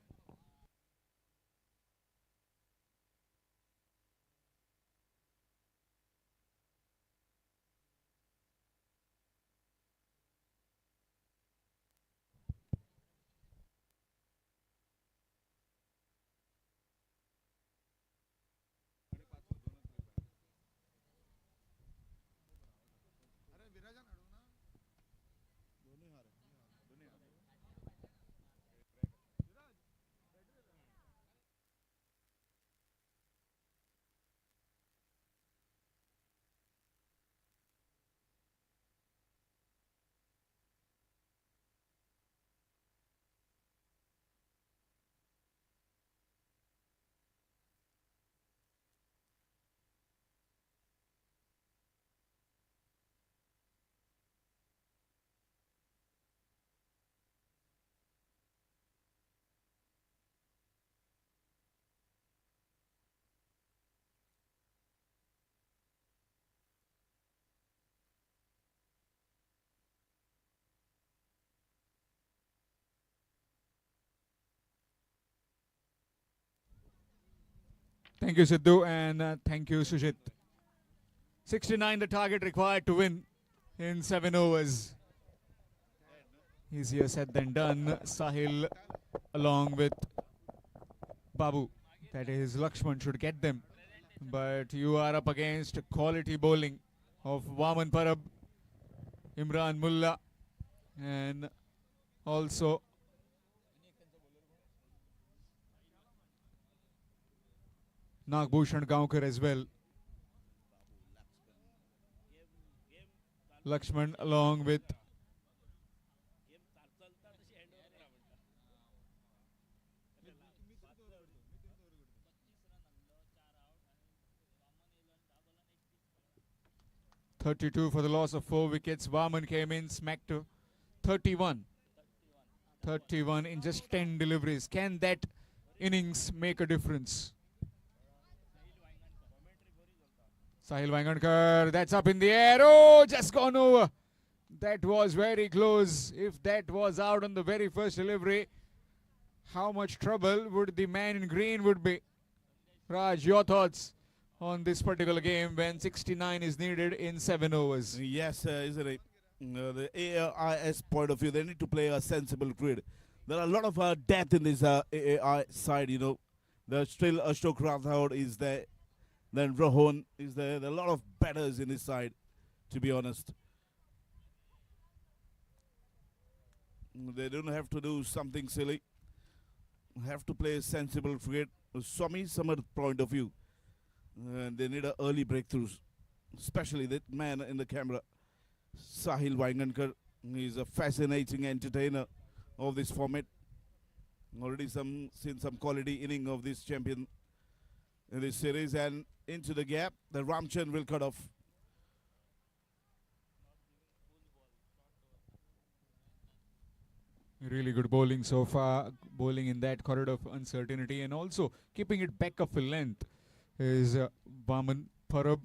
Thank you, Sidhu, and thank you, Sujit. 69 the target required to win in 7 overs. Easier said than done. Sahil along with Babu. That is, Lakshman should get them. But you are up against quality bowling of Vaman Parab, Imran Mulla, and also Nagbhushan Gaonkar as well. Lakshman along with .32 for the loss of 4 wickets. Vaman came in, smacked to 31. 31 in just 10 deliveries. Can that innings make a difference? Sahil Wangankar, that's up in the air. Oh, just gone over. That was very close. If that was out on the very first delivery, how much trouble would the man in green would be? Raj, your thoughts on this particular game when 69 is needed in 7 overs? Yes, isn't it? The AIS point of view, they need to play a sensible grid. There are a lot of depth in this AAI side, you know. There's still Ashok Rathod is there. Then Rohan is there. There are a lot of batters in this side, to be honest. They don't have to do something silly. Have to play sensible cricket. Swami Samarth point of view. They need early breakthroughs, especially that man in the camera, Sahil Wangankar. He's a fascinating entertainer of this format. Already seen some quality inning of this champion in this series, and into the gap, the Ramchand will cut off. Really good bowling so far. Bowling in that corridor of uncertainty and also keeping it back of a length is Vaman Parab.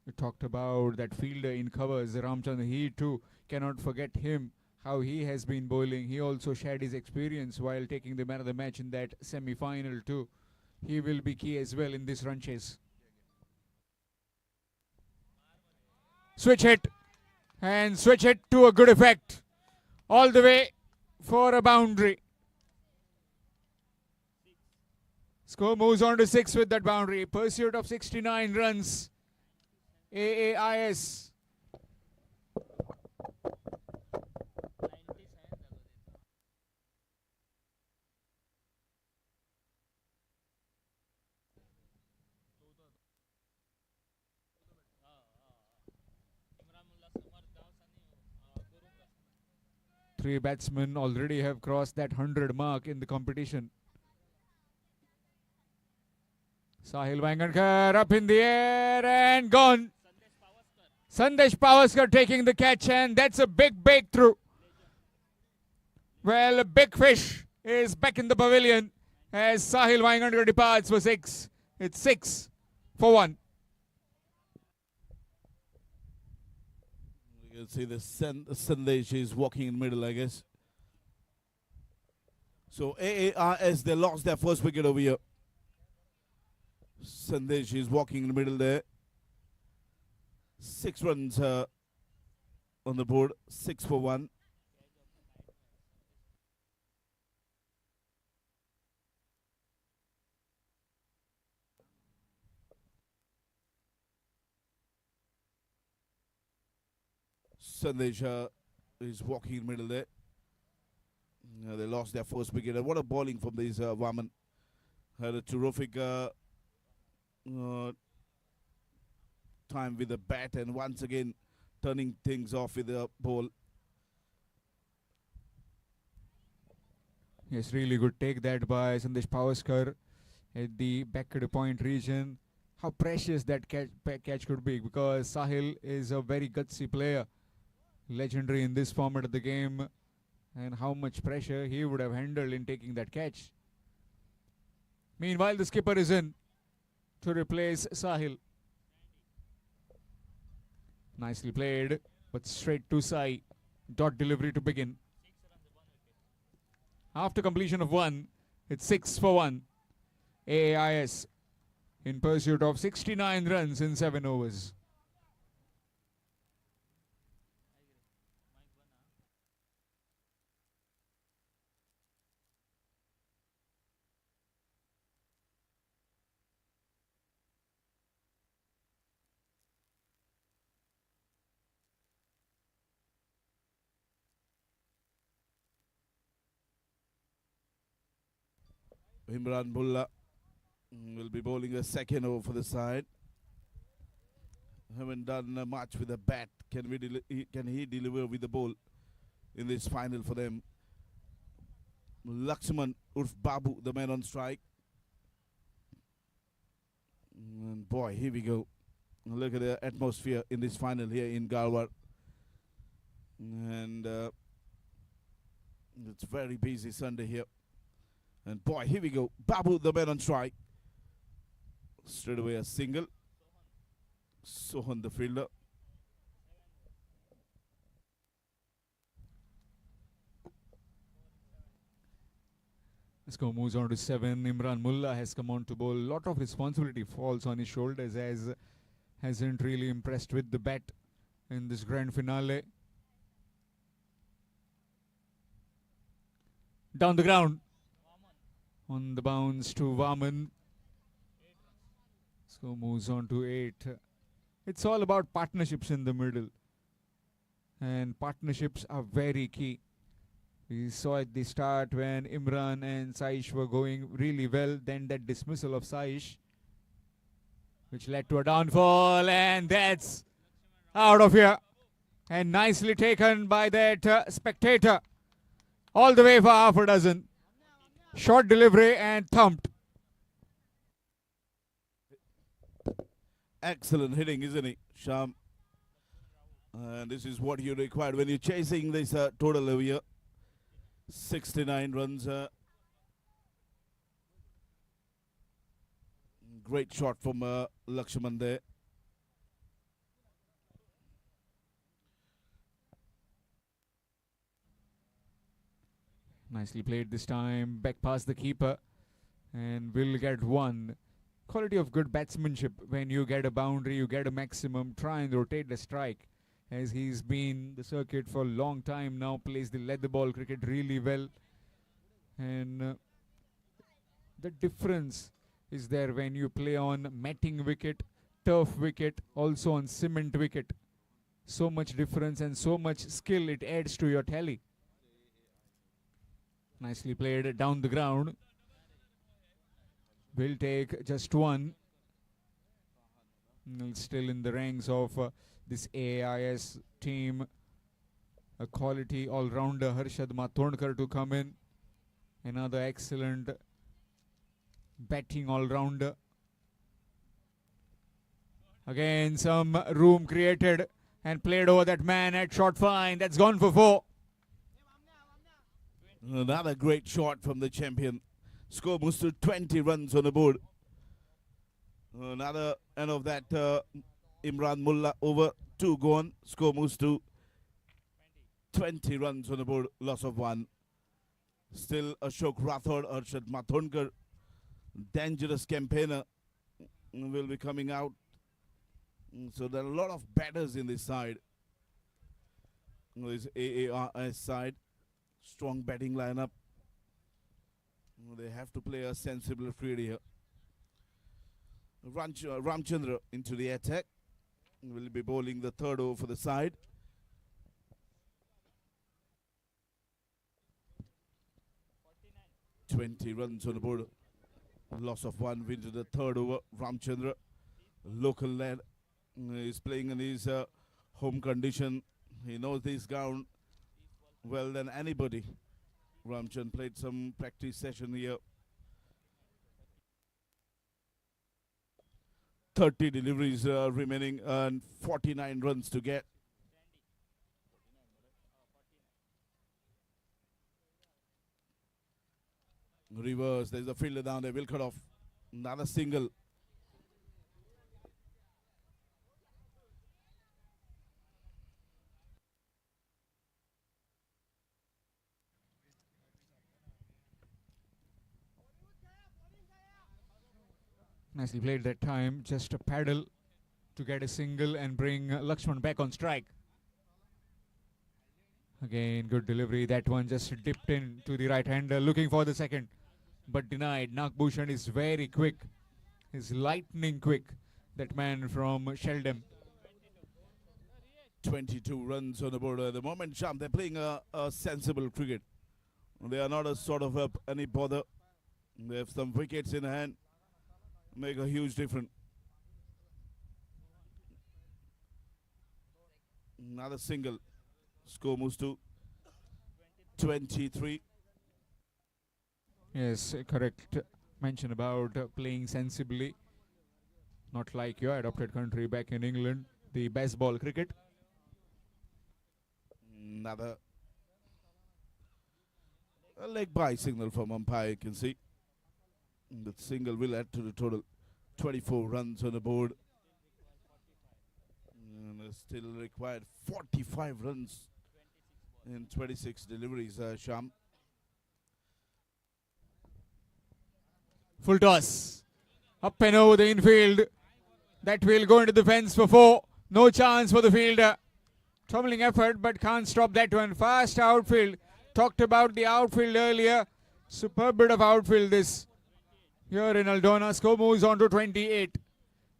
We talked about that fielder in covers, Ramchand. He too cannot forget him, how he has been bowling. He also shared his experience while taking the man of the match in that semi-final too. He will be key as well in this run chase. Switch hit, and switch hit to a good effect. All the way for a boundary. Score moves on to 6 with that boundary. Pursuit of 69 runs. AAIS. Three batsmen already have crossed that 100 mark in the competition. Sahil Wangankar up in the air and gone. Sandesh Pavaskar taking the catch, and that's a big breakthrough. Well, a big fish is back in the pavilion as Sahil Vaingangar departs for 6. It's 6 for 1. You can see the Sandesh is walking in the middle, I guess. So AARS, they lost their first wicket over here. Sandesh is walking in the middle there. 6 runs on the board, 6 for 1. Sandesh is walking in the middle there. They lost their first wicket. And what a bowling from these Vaman. Had a terrific time with the bat, and once again turning things off with the ball. Yes, really good take that by Sandesh Pavaskar at the back of the point region. How precious that catch could be, because Sahil is a very gutsy player, legendary in this format of the game, and how much pressure he would have handled in taking that catch. Meanwhile, the skipper is in to replace Sahil. Nicely played, but straight to Sai. Dot delivery to begin. After completion of 1, it's 6 for 1. AAIS in pursuit of 69 runs in 7 overs. Imran Bulla will be bowling a second over for the side. Haven't done much with the bat. Can he deliver with the ball in this final for them? Lakshman Urf Babu, the man on strike. And boy, here we go. Look at the atmosphere in this final here in Galwar. And it's very busy Sunday here. And boy, here we go. Babu, the man on strike. Straight away a single. Sohan, the fielder. Let's go. Moves on to 7. Imran Mullah has come on to bowl. A lot of responsibility falls on his shoulders, as hasn't really impressed with the bat in this grand finale. Down the ground. On the bounce to Vaman. So moves on to 8. It's all about partnerships in the middle. And partnerships are very key. We saw at the start when Imran and Saish were going really well. Then that dismissal of Saish, which led to a downfall. And that's out of here. And nicely taken by that spectator. All the way for half a dozen. Short delivery and thumped. Excellent hitting, isn't it, Sham? And this is what you required when you're chasing this total over here. 69 runs. Great shot from Lakshman there. Nicely played this time. Back past the keeper. And will get 1. Quality of good batsmanship. When you get a boundary, you get a maximum. Try and rotate the strike. As he's been the circuit for a long time now. Plays the leather ball cricket really well. And the difference is there when you play on matting wicket, turf wicket, also on cement wicket. So much difference and so much skill it adds to your tally. Nicely played down the ground. Will take just 1. Still in the ranks of this AIS team. A quality all-rounder Harshad Matondkar to come in. Another excellent batting all-rounder. Again, some room created and played over that man at short fine. That's gone for 4. Another great shot from the champion. Score moves to 20 runs on the board. Another end of that Imran Mullah over 2 gone. Score moves to 20 runs on the board. Loss of 1. Still Ashok Rathod, Arshad Mathondkar, dangerous campaigner, will be coming out. So there are a lot of batters in this side. This AARS side. Strong batting lineup. They have to play a sensible field here. Ramchandra into the attack. Will be bowling the 3rd over for the side. $20 runs on the board. Loss of 1 win to the 3rd over. Ramchandra, local lad, is playing in his home condition. He knows this ground well than anybody. Ramchandra played some practice session here. 30 deliveries remaining and 49 runs to get. Reverse, there's a fielder down there, will cut off. Another single. Nicely played that time. Just a paddle to get a single and bring Lakshman back on strike. Again, good delivery. That one just dipped in to the right hander, looking for the second, but denied. Nagbhushan is very quick. He's lightning quick. That man from Sheldon. 22 runs on the board at the moment. Sham, they're playing a sensible cricket. They are not a sort of any bother. They have some wickets in hand. Make a huge difference. Another single. Score moves to 23. Yes, correct mention about playing sensibly. Not like your adopted country back in England, the baseball cricket. Another a leg by signal from umpire, you can see. The single will add to the total. 24 runs on the board. And still required 45 runs in 26 deliveries, Sham. Full toss. Up and over the infield. That will go into the fence for 4. No chance for the fielder. Troubling effort, but can't stop that one. Fast outfield. Talked about the outfield earlier. Superb bit of outfield this. Here in Aldona, score moves on to 28.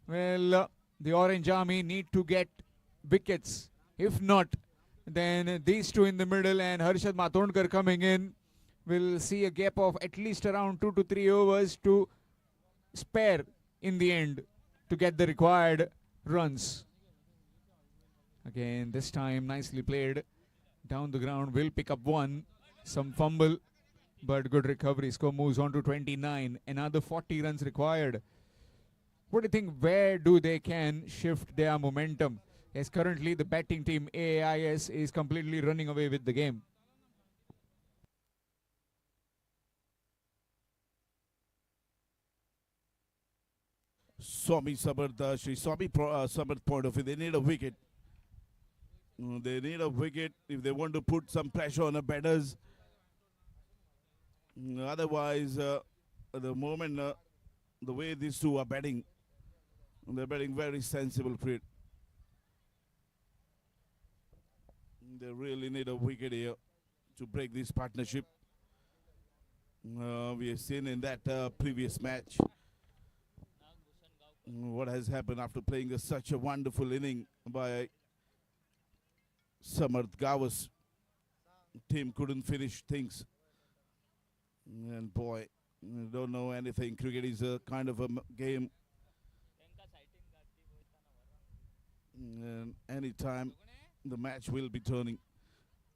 Well, the Orange Army need to get wickets. If not, then these two in the middle and Harshad Mathondkar coming in will see a gap of at least around 2 to 3 overs to spare in the end to get the required runs. Again, this time nicely played. Down the ground, will pick up 1. Some fumble, but good recovery. Score moves on to 29. Another 40 runs required. What do you think? Where do they can shift their momentum? As currently the batting team Aais is completely running away with the game. Swami Samarth, Shree Swami Samarth point of view, they need a wicket. They need a wicket if they want to put some pressure on the batters. Otherwise, at the moment, the way these two are batting, they're batting very sensible cricket. They really need a wicket here to break this partnership. We have seen in that previous match what has happened after playing such a wonderful inning by Samarth Gawas. Team couldn't finish things. And boy, you don't know anything. Cricket is a kind of a game. And anytime the match will be turning.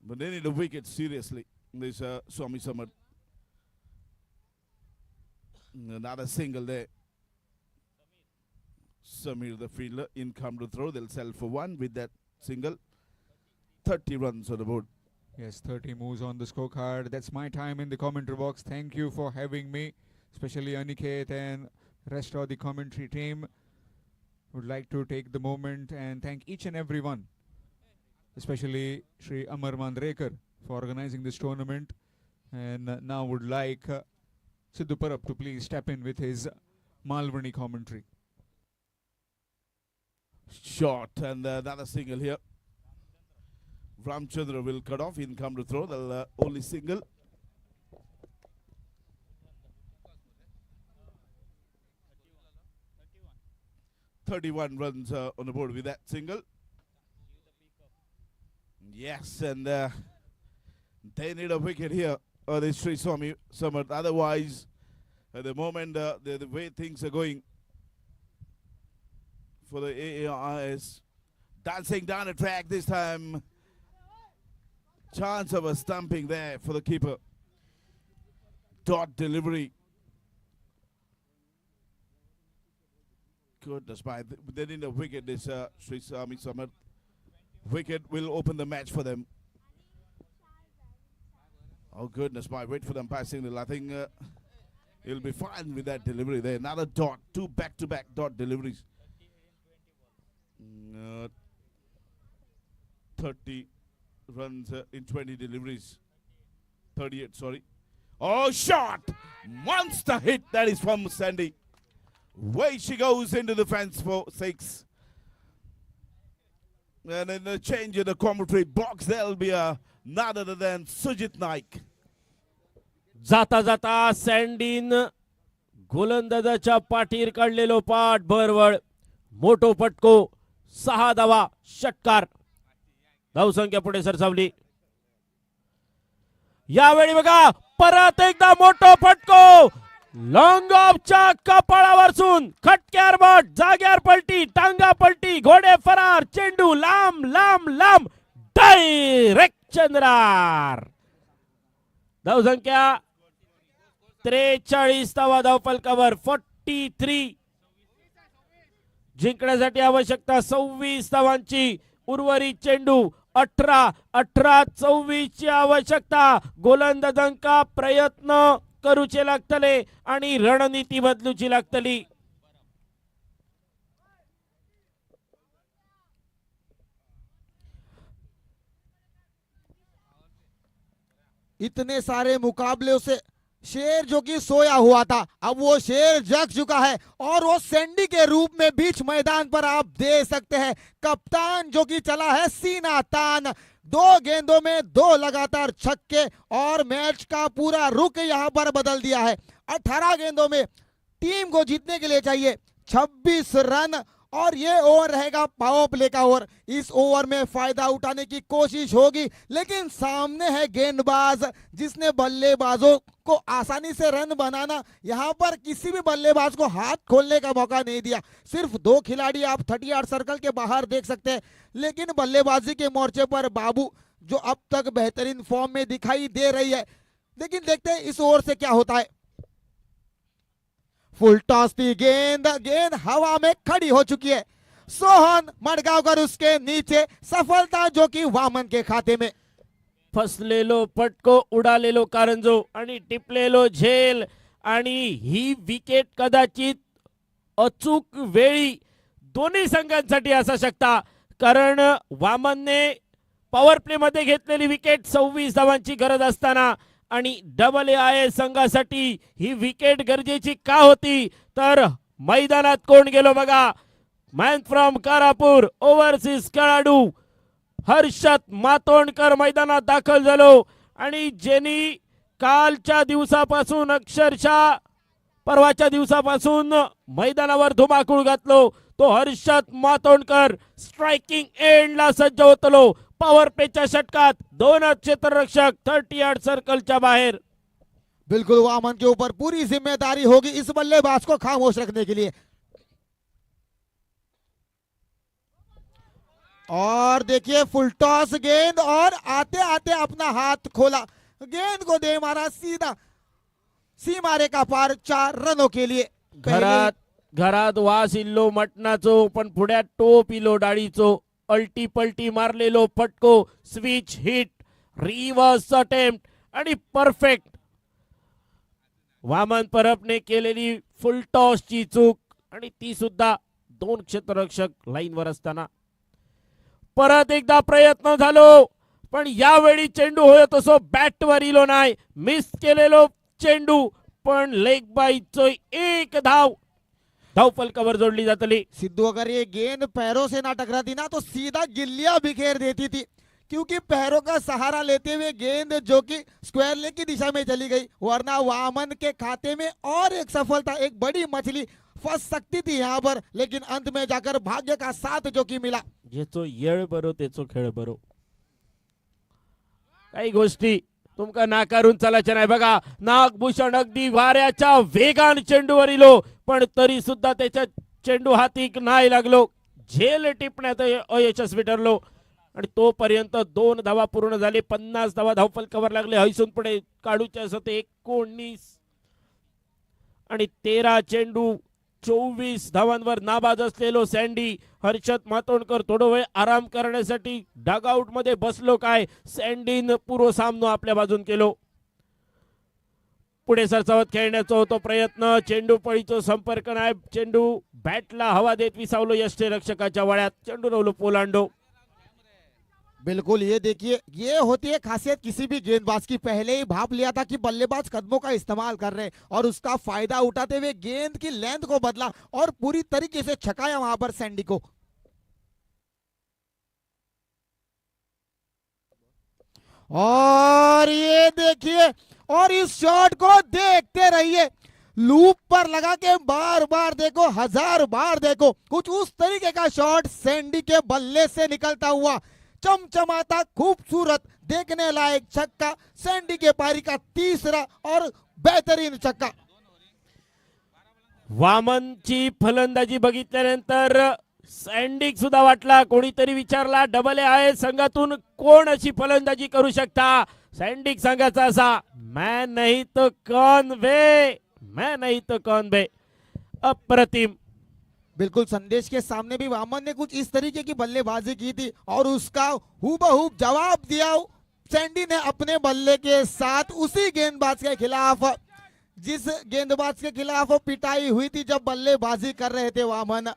But they need a wicket seriously. This Swami Samarth. Another single there. Samir the fielder in come to throw. They'll sell for 1 with that single. 30 runs on the board. Yes, 30 moves on the scorecard. That's my time in the commentary box. Thank you for having me, especially Aniket and rest of the commentary team. Would like to take the moment and thank each and everyone, especially Shree Amar Mandrekar for organizing this tournament. And now would like Sidhu Parab to please step in with his Malvani commentary. Shot and another single here. Ramchandra will cut off. In come to throw. The only single. "31 runs on the board with that single. Yes, and they need a wicket here. The Shree Swami Samarth. Otherwise, at the moment, the way things are going for the Aais, dancing down the track this time. Chance of a stumping there for the keeper. Dot delivery. Goodness, they need a wicket. This Shree Swami Samarth wicket will open the match for them. Oh goodness, wait for them passing the. I think he'll be fine with that delivery there. Another dot, 2 back-to-back dot deliveries. 30 runs in 20 deliveries. 38, sorry. Oh, shot! Monster hit. That is from Sandy. Way she goes into the fence for 6. And in the change in the commentary box, there'll be none other than Sujit Naik. जाता जाता सँडीन गोलंदाजाच्या पाठीर काढलेलो पाठ बरवळ मोठो फटको 6 धावा षटकार धावसंख्या पुढे सरसावली. यावेळी बघा परत एकदा मोठो फटको लॉंग ऑफच्या कपाळावरसून खटक्यार बट जाग्यार पलटी टांगा पलटी घोडे फरार चेंडू लांब लांब लांब डायरेक्ट चंद्रार. धावसंख्या 43 धावा धावफलकावर 43. जिंकण्यासाठी आवश्यकता 26 धावांची. उर्वरित चेंडू 18 24 ची आवश्यकता. गोलंदाजांका प्रयत्न करूचे लागतले आणि रणनीती बदलूची लागतली. इतने सारे मुकाबलों से शेर जो कि सोया हुआ था, अब वो शेर जग चुका है और वो सैंडी के रूप में बीच मैदान पर आप देख सकते हैं. कप्तान जो कि चला है सीना तान. 2 गेंदों में 2 लगातार छक्के और मैच का पूरा रुख यहां पर बदल दिया है. 18 गेंदों में टीम को जीतने के लिए चाहिए 26 रन और ये ओवर रहेगा पावर प्ले का ओवर. इस ओवर में फायदा उठाने की कोशिश होगी, लेकिन सामने है गेंदबाज जिसने बल्लेबाजों को आसानी से रन बनाना, यहां पर किसी भी बल्लेबाज को हाथ खोलने का मौका नहीं दिया. सिर्फ 2 खिलाड़ी आप 38 सर्कल के बाहर देख सकते हैं, लेकिन बल्लेबाजी के मोर्चे पर बाबू जो अब तक बेहतरीन फॉर्म में दिखाई दे रही है. लेकिन देखते हैं इस ओवर से क्या होता है. फुल टॉस थी गेंद, गेंद हवा में खड़ी हो चुकी है. सोहन मडगावकर उसके नीचे. सफलता जो कि वामन के खाते में. फसलेलो फटको उडालेलो कारंजो आणि टिपलेलो झेल आणि ही विकेट कदाचित अचूक वेळी दोन्ही संघांसाठी असू शकता, कारण वामनने पॉवर प्ले मध्ये घेतलेली विकेट 26 धावांची गरज असताना आणि डबल आय संघासाठी ही विकेट गरजेची का होती, तर मैदानात कोण गेलो बघा. मॅन फ्रॉम कारापूर ओव्हरसीज खेळाडू हर्षद मातोंडकर मैदानात दाखल झालो आणि ज्यांनी कालच्या दिवसापासून अक्षरशः परवाच्या दिवसापासून मैदानावर धुमाकूळ घातलो तो हर्षद मातोंडकर स्ट्रायकिंग एंडला सज्ज होतलो. पॉवर प्लेच्या षटकात 2 क्षेत्ररक्षक 38 सर्कलच्या बाहेर. बिल्कुल वामन के ऊपर पूरी जिम्मेदारी होगी इस बल्लेबाज को खामोश रखने के लिए. और देखिए फुल टॉस गेंद और आते आते अपना हाथ खोला, गेंद को दे मारा सीधा सीमा रेखा पार. 4 रनों के लिए. घरात वास इल्लो मटणाचो पण पुढ्यात टोप इलो डाळीचो. अल्टी पलटी मारलेलो फटको, स्विच हिट, रिव्हर्स अटेम्प्ट आणि परफेक्ट. वामन परबने केलेली फुल टॉसची चूक आणि ती सुद्धा 2 क्षेत्ररक्षक लाईनवर असताना. परत एकदा प्रयत्न झालो पण यावेळी चेंडू होत असो बॅटवर इलो नाही. मिस केलेलो चेंडू पण लेग बाईचो एक धाव फलकावर जोडली जातली. सिद्धू अगर ये गेंद पैरों से ना टकराती ना तो सीधा गिल्लियां बिखेर देती थी, क्योंकि पैरों का सहारा लेते हुए गेंद जो कि स्क्वायर लेग की दिशा में चली गई, वरना वामन के खाते में और एक सफलता, एक बड़ी मछली फंस सकती थी यहाँ पर, लेकिन अंत में जाकर भाग्य का साथ जो कि मिला. जेचो येळ बरो तेचो खेळ बरो. काही गोष्टी तुमका नाकारून चालायच्या नाही. बघा नागभूषण अगदी वाऱ्याच्या वेगान चेंडूवर इलो पण तरी सुद्धा त्याच्या चेंडू हाती नाही लागलो. झेल टिपण्यात अयशस्वी ठरलो आणि तोपर्यंत 2 धावा पूर्ण झाले. 50 धावा धावफलकावर लागले. हैसून पुढे काढूचे असं ते 19 आणि 13 चेंडू 24 धावांवर नाबाद असलेलो सँडी. हर्षद मातोंडकर थोडं वेळ आराम करण्यासाठी डगआउट मध्ये बसलो काय. सँडीन पुरो सामनो आपल्या बाजून केलो. पुढे सरसावत खेळण्याचा होतो प्रयत्न. चेंडू पळीचो संपर्क नाही. चेंडू बॅटला हवा देत विसावलो यष्टीरक्षकाच्या वळ्यात. चेंडू रवलो पोलांडो. बिल्कुल, ये देखिए, ये होती है खासियत किसी भी गेंदबाज की. पहले ही भाप लिया था कि बल्लेबाज कदमों का इस्तेमाल कर रहे हैं और उसका फायदा उठाते हुए गेंद की लेंथ को बदला और पूरी तरीके से छकाया वहां पर सैंडी को. और ये देखिए, और इस शॉट को देखते रहिए, लूप पर लगा के बार बार देखो, 1000 बार देखो, कुछ उस तरीके का शॉट सैंडी के बल्ले से निकलता हुआ, चमचमाता, खूबसूरत, देखने लायक छक्का. सैंडी के पारी का तीसरा और बेहतरीन छक्का. वामनची फलंदाजी बघितल्यानंतर सँडिक सुद्धा वाटला. कोणीतरी विचारला डबल आहे संघातून कोण अशी फलंदाजी करू शकता. सँडिक संघाचा असा, मैं नहीं तो कौन बे, मैं नहीं तो कौन बे. अप्रतिम. बिल्कुल, संदेश के सामने भी वामन ने कुछ इस तरीके की बल्लेबाजी की थी और उसका हूबहू जवाब दिया सैंडी ने अपने बल्ले के साथ. उसी गेंदबाज के खिलाफ, जिस गेंदबाज के खिलाफ पिटाई हुई थी जब बल्लेबाजी कर रहे थे वामन.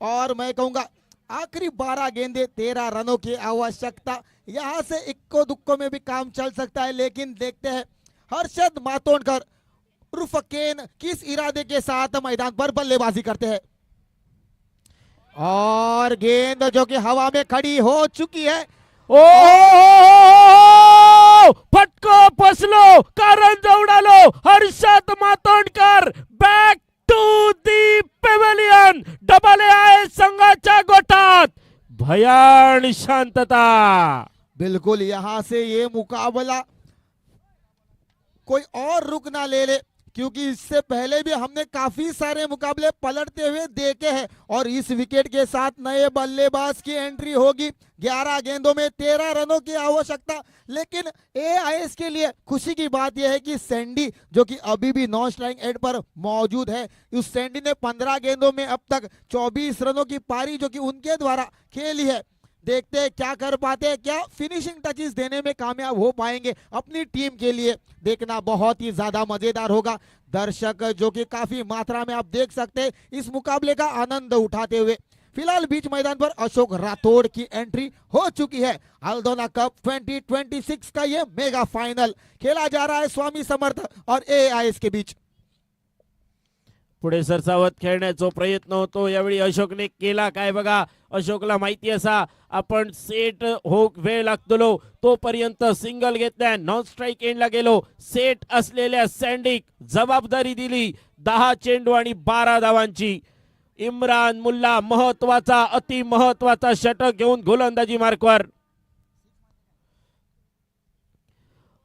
और मैं कहूंगा आखिरी 12 गेंदे 13 रनों की आवश्यकता. यहां से इक्को दुक्को में भी काम चल सकता है, लेकिन देखते हैं हर्षद मातोंडकर उर्फ केन किस इरादे के साथ मैदान पर बल्लेबाजी करते हैं. और गेंद जो कि हवा में खड़ी हो चुकी है. ओ फटको फसलो, कारण उडालो. Harshad Matondkar back to the pavilion. Double आहे संघाच्या गोठात. भयान शांतता. बिल्कुल, यहां से ये मुकाबला कोई और रुक ना ले, क्योंकि इससे पहले भी हमने काफी सारे मुकाबले पलटते हुए देखे हैं. और इस विकेट के साथ नए बल्लेबाज की एंट्री होगी. 11 गेंदों में 13 रनों की आवश्यकता. लेकिन आईएस के लिए खुशी की बात यह है कि सैंडी जो कि अभी भी नॉन स्ट्राइक एंड पर मौजूद है, उस सैंडी ने 15 गेंदों में अब तक 24 रनों की पारी जो कि उनके द्वारा खेली है. देखते हैं क्या कर पाते हैं, क्या फिनिशिंग टचेस देने में कामयाब हो पाएंगे अपनी टीम के लिए. देखना बहुत ही ज्यादा मजेदार होगा. दर्शक जो कि काफी मात्रा में आप देख सकते हैं इस मुकाबले का आनंद उठाते हुए. फिलहाल बीच मैदान पर अशोक राठौड़ की एंट्री हो चुकी है. अल्दोना कप 2026 का ये मेगा फाइनल खेला जा रहा है स्वामी समर्थ और आईएस के बीच. पुढे सरसावत खेळण्याचा प्रयत्न होतो. यावेळी अशोकने केला काय बघा. अशोकला माहिती असा आपण सेट हो वेळ लागतो तोपर्यंत सिंगल घेतल्या. नॉन स्ट्राइक एंडला गेलो. सेट असलेल्या सँडिक जबाबदारी दिली. 10 चेंडू आणि 12 धावांची. इम्रान मुल्ला महत्वाचा, अति महत्वाचा षटक घेऊन गोलंदाजी मार्कवर.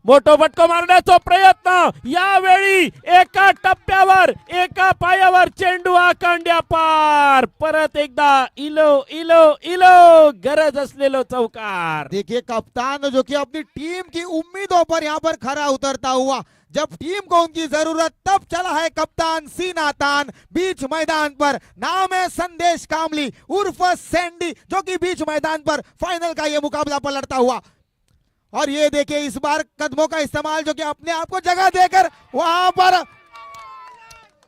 मोठो फटको मारण्याचा प्रयत्न. यावेळी एका टप्प्यावर, एका पायावर चेंडू आकांड्या पार. परत एकदा इलो इलो इलो गरज असलेलो चौकार. देखिए कप्तान जो कि अपनी टीम की उम्मीदों पर यहाँ पर खरा उतरता हुआ, जब टीम को उनकी जरूरत तब चला है कप्तान सीना तान बीच मैदान पर। नाम है संदेश कामली उर्फ सैंडी, जो कि बीच मैदान पर फाइनल का ये मुकाबला पलटता हुआ। और ये देखिए इस बार कदमों का इस्तेमाल जो कि अपने आप को जगह देकर वहां पर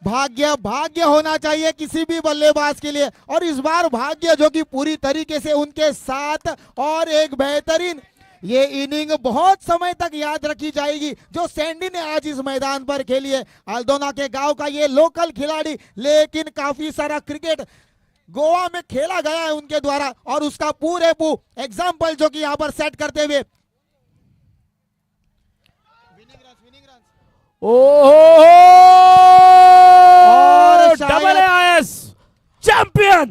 भाग्य होना चाहिए किसी भी बल्लेबाज के लिए, और इस बार भाग्य जो कि पूरी तरीके से उनके साथ। और एक बेहतरीन ये इनिंग बहुत समय तक याद रखी जाएगी जो सैंडी ने आज इस मैदान पर खेली है। अल्दोना के गांव का ये लोकल खिलाड़ी, लेकिन काफी सारा क्रिकेट गोवा में खेला गया है उनके द्वारा, और उसका पूरे एग्जाम्पल जो कि यहाँ पर सेट करते हुए। और डबल आईएस चैंपियन।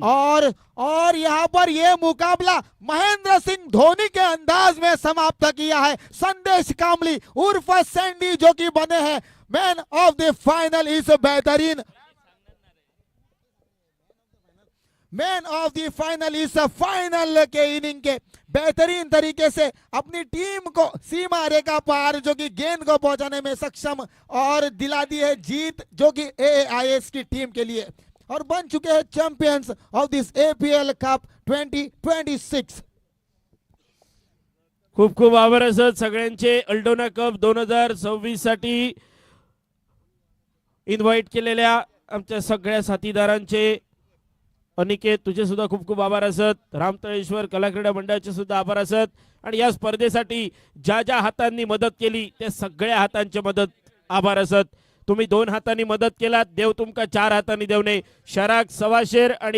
और यहाँ पर ये मुकाबला महेंद्र सिंह धोनी के अंदाज में समाप्त किया है संदेश कामली उर्फ सैंडी, जो कि बने हैं मैन ऑफ द फाइनल। इस बेहतरीन मैन ऑफ द फाइनल इस फाइनल के इनिंग के बेहतरीन तरीके से अपनी टीम को सीमा रेखा पार जो कि गेंद को पहुंचाने में सक्षम और दिला दी है जीत जो कि AIS की टीम के लिए, और बन चुके हैं champions of this APL cup 2026। खूप खूप आभार असत सगळ्यांचे। अल्डोना कप 2026 साठी इन्व्हाइट केलेल्या आमच्या सगळ्या साथीदारांचे। अनिकेत तुझे सुद्धा खूप खूप आभार असत। रामतळेश्वर कला क्रीडा मंडळाचे सुद्धा आभार असत। आणि या स्पर्धेसाठी ज्या ज्या हातांनी मदत केली त्या सगळ्या हातांचे मदत आभार असत। तुम्ही 2 हातांनी मदत केलात, देव तुमका 4 हातांनी देवने। शराक सवाशेर आणि